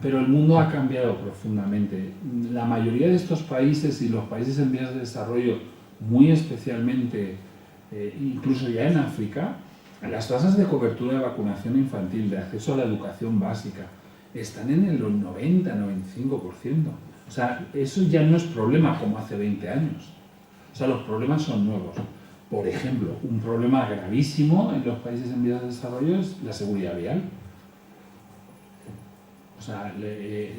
Pero el mundo ha cambiado profundamente. La mayoría de estos países y los países en vías de desarrollo, muy especialmente, incluso ya en África, las tasas de cobertura de vacunación infantil, de acceso a la educación básica, están en el 90-95%. O sea, eso ya no es problema como hace 20 años. O sea, los problemas son nuevos. Por ejemplo, un problema gravísimo en los países en vías de desarrollo es la seguridad vial. O sea,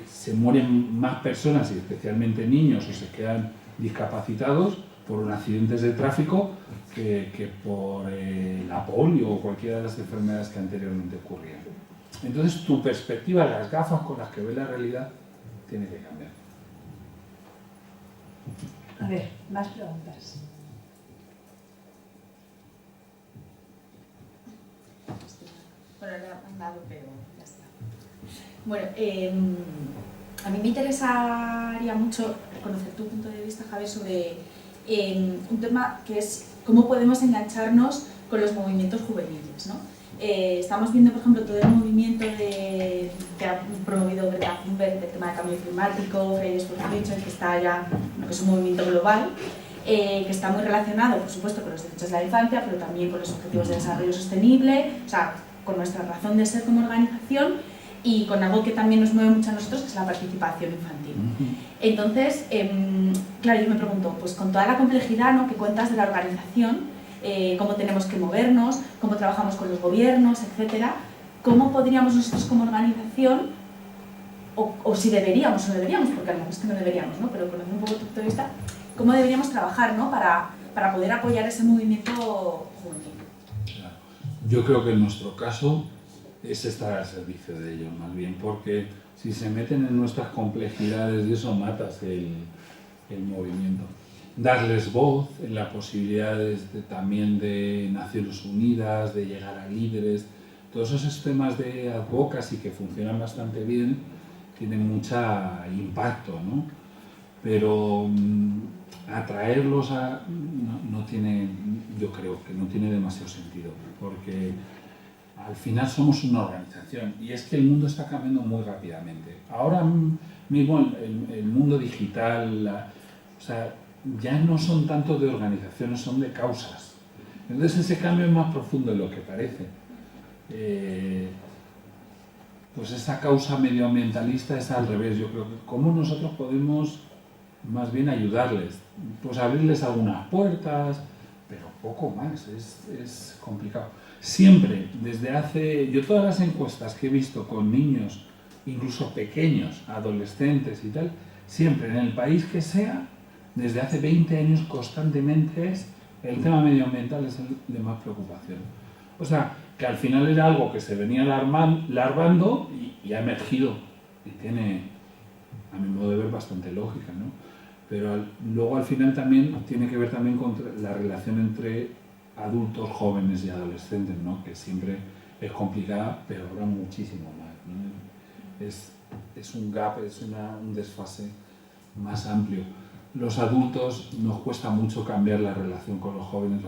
se mueren más personas, y especialmente niños, o se quedan discapacitados por accidentes de tráfico que por la polio o cualquiera de las enfermedades que anteriormente ocurrían. Entonces, tu perspectiva, las gafas con las que ves la realidad, tiene que cambiar. A ver, más preguntas. Bueno, no han dado, pero ya está. Bueno, a mí me interesaría mucho conocer tu punto de vista, Javier, sobre un tema que es cómo podemos engancharnos con los movimientos juveniles, ¿no? Estamos viendo, por ejemplo, todo el movimiento que ha promovido Greta Thunberg del tema del cambio climático, Fridays for Future, que está ya, que es un movimiento global, que está muy relacionado, por supuesto, con los derechos de la infancia, pero también con los objetivos de desarrollo sostenible, o sea, con nuestra razón de ser como organización y con algo que también nos mueve mucho a nosotros, que es la participación infantil. Entonces, claro, yo me pregunto, pues con toda la complejidad, ¿no?, que cuentas de la organización, cómo tenemos que movernos, cómo trabajamos con los gobiernos, etcétera, ¿cómo podríamos nosotros como organización, o si deberíamos o no deberíamos, porque a lo mejor es que no deberíamos, ¿no?, pero conocer un poco tu punto de vista, cómo deberíamos trabajar, ¿no?, para poder apoyar ese movimiento juvenil? Yo creo que en nuestro caso es estar al servicio de ellos, más bien, porque si se meten en nuestras complejidades, y eso matas el movimiento. Darles voz en las posibilidades también de Naciones Unidas, de llegar a líderes, todos esos temas de advocacy que funcionan bastante bien, tienen mucho impacto, ¿no? Pero atraerlos no tiene, yo creo que no tiene demasiado sentido, porque al final somos una organización y es que el mundo está cambiando muy rápidamente. Ahora mismo el mundo digital, o sea, ya no son tanto de organizaciones, son de causas. Entonces ese cambio es más profundo de lo que parece. Pues esa causa medioambientalista es al revés. Yo creo que cómo nosotros podemos más bien ayudarles, pues abrirles algunas puertas, pero poco más, es complicado. Siempre, yo todas las encuestas que he visto con niños, incluso pequeños, adolescentes y tal, siempre en el país que sea, desde hace 20 años constantemente el tema medioambiental es el de más preocupación. O sea, que al final era algo que se venía larvando y ha emergido y tiene, a mi modo de ver, bastante lógica, ¿no? Pero luego al final también tiene que ver también con la relación entre adultos, jóvenes y adolescentes, ¿no?, que siempre es complicada, pero ahora muchísimo más, ¿no? Es un gap, es un desfase más amplio. Los adultos nos cuesta mucho cambiar la relación con los jóvenes.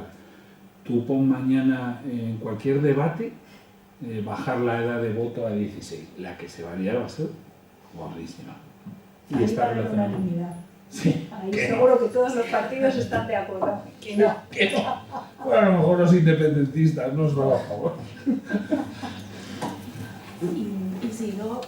Tú pon mañana en cualquier debate bajar la edad de voto a 16. La que se va a liar va a ser guapísima. Y está relacionada. Sí, Ahí que seguro que todos los partidos están de acuerdo. Que no. que no. Bueno, a lo mejor los independentistas no son a favor. Y sí, luego,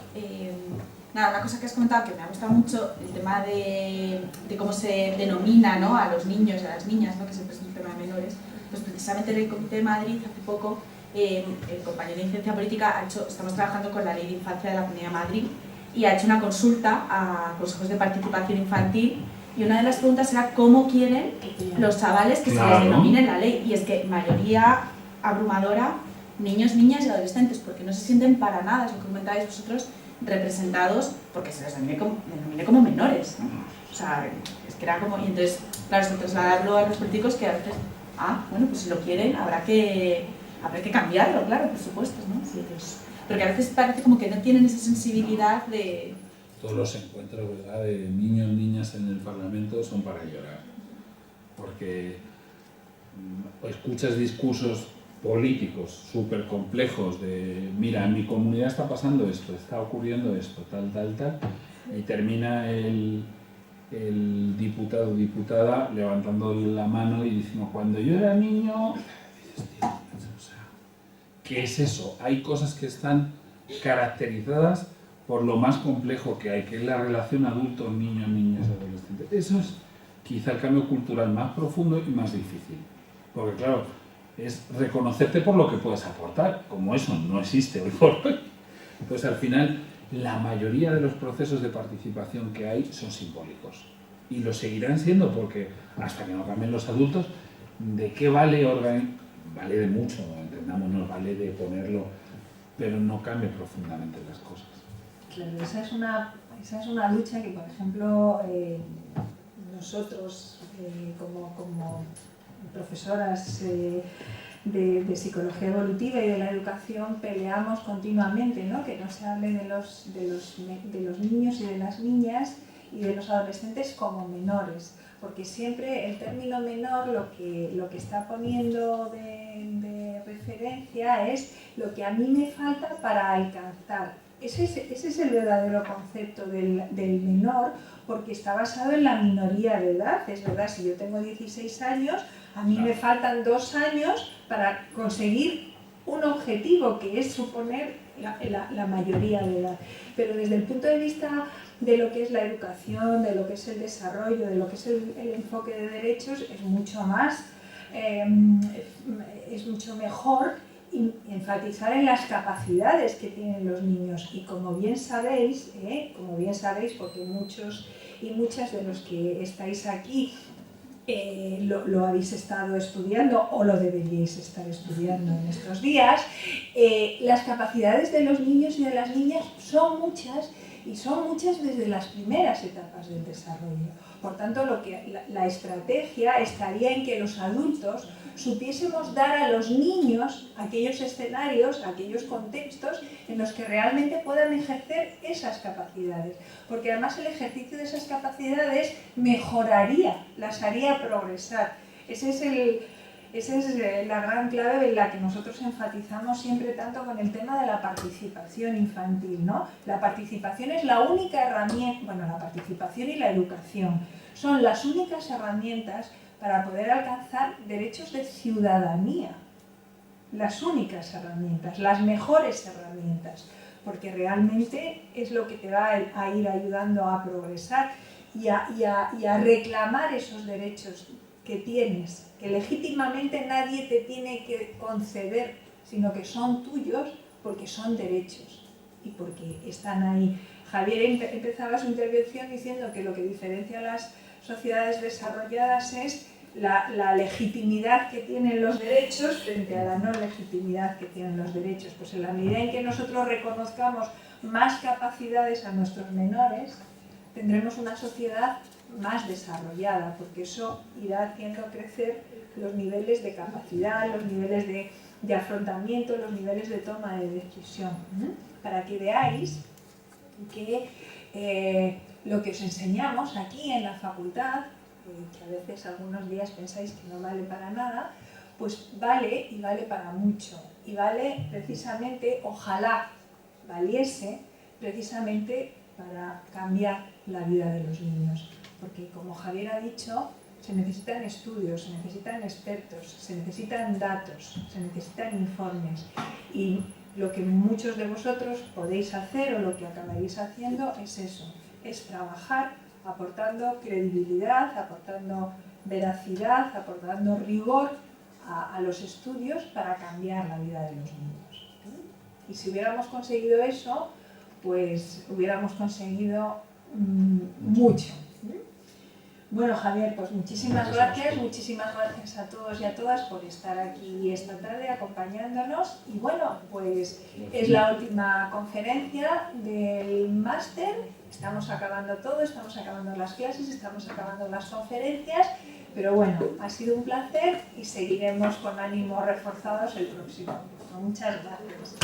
nada, una cosa que has comentado que me ha gustado mucho, el tema de cómo se denomina, ¿no?, a los niños y a las niñas, ¿no?, que siempre es un tema de menores. Pues precisamente en el Comité de Madrid, hace poco, el compañero de Incidencia Política estamos trabajando con la Ley de Infancia de la Comunidad de Madrid y ha hecho una consulta a consejos de participación infantil y una de las preguntas era cómo quieren los chavales que se les denomine la ley. Y es que mayoría abrumadora, niños, niñas y adolescentes, porque no se sienten para nada, es lo que comentabais vosotros, representados porque se les denomine como menores, ¿no? O sea, es que era como... Y entonces, claro, es que trasladarlo a los políticos que a veces, bueno, pues si lo quieren habrá que cambiarlo, claro, por supuesto, ¿no? Sí, pues, porque a veces parece como que no tienen esa sensibilidad de... Todos los encuentros, ¿verdad?, de niños, niñas en el Parlamento son para llorar. Porque escuchas discursos políticos súper complejos de, mira, en mi comunidad está pasando esto, está ocurriendo esto, tal, tal, tal, y termina el diputado o diputada levantando la mano y diciendo, cuando yo era niño, dices, tío, o sea, ¿qué es eso? Hay cosas que están caracterizadas por lo más complejo que hay, que es la relación adultos, niños, niñas, adolescentes. Eso es quizá el cambio cultural más profundo y más difícil. Porque claro, es reconocerte por lo que puedes aportar, como eso no existe hoy por hoy. Pues al final, la mayoría de los procesos de participación que hay son simbólicos. Y lo seguirán siendo porque, hasta que no cambien los adultos, ¿de qué vale organizar? Vale de mucho, entendámonos, vale de ponerlo, pero no cambia profundamente las cosas. Claro, esa es una lucha que, por ejemplo, nosotros como profesoras de psicología evolutiva y de la educación peleamos continuamente, ¿no? Que no se hable de los niños y de las niñas y de los adolescentes como menores, porque siempre el término menor lo que está poniendo de referencia es lo que a mí me falta para alcanzar. Ese es el verdadero concepto del menor, porque está basado en la minoría de edad. Es verdad, si yo tengo 16 años, a mí me faltan 2 años para conseguir un objetivo, que es suponer la mayoría de edad. Pero desde el punto de vista de lo que es la educación, de lo que es el desarrollo, de lo que es el enfoque de derechos, es mucho mejor enfatizar en las capacidades que tienen los niños. Y como bien sabéis, porque muchos y muchas de los que estáis aquí lo habéis estado estudiando o lo deberíais estar estudiando en estos días, las capacidades de los niños y de las niñas son muchas, y son muchas desde las primeras etapas del desarrollo. Por tanto, la estrategia estaría en que los adultos supiésemos dar a los niños aquellos escenarios, aquellos contextos en los que realmente puedan ejercer esas capacidades. Porque además el ejercicio de esas capacidades mejoraría, las haría progresar. Esa es la gran clave en la que nosotros enfatizamos siempre tanto con el tema de la participación infantil, ¿no? La participación es la única herramienta, bueno, la participación y la educación son las únicas herramientas para poder alcanzar derechos de ciudadanía. Las únicas herramientas, las mejores herramientas, porque realmente es lo que te va a ir ayudando a progresar y a reclamar esos derechos que tienes, que legítimamente nadie te tiene que conceder, sino que son tuyos porque son derechos y porque están ahí. Javier empezaba su intervención diciendo que lo que diferencia a las sociedades desarrolladas es la legitimidad que tienen los derechos frente a la no legitimidad que tienen los derechos. Pues en la medida en que nosotros reconozcamos más capacidades a nuestros menores, tendremos una sociedad más desarrollada, porque eso irá haciendo crecer los niveles de capacidad, los niveles de afrontamiento, los niveles de toma de decisión. Para que veáis que lo que os enseñamos aquí en la facultad, que a veces algunos días pensáis que no vale para nada, pues vale, y vale para mucho. Y vale precisamente, ojalá valiese precisamente para cambiar la vida de los niños. porque como Javier ha dicho, se necesitan estudios, se necesitan expertos, se necesitan datos, se necesitan informes, y lo que muchos de vosotros podéis hacer o lo que acabaréis haciendo es eso, es trabajar aportando credibilidad, aportando veracidad, aportando rigor a los estudios para cambiar la vida de los niños. Y si hubiéramos conseguido eso, pues hubiéramos conseguido mucho. Bueno, Javier, pues muchísimas gracias a todos y a todas por estar aquí esta tarde acompañándonos. Y bueno, pues es la última conferencia del máster. Estamos acabando todo, estamos acabando las clases, estamos acabando las conferencias. Pero bueno, ha sido un placer y seguiremos con ánimos reforzados el próximo. Muchas gracias.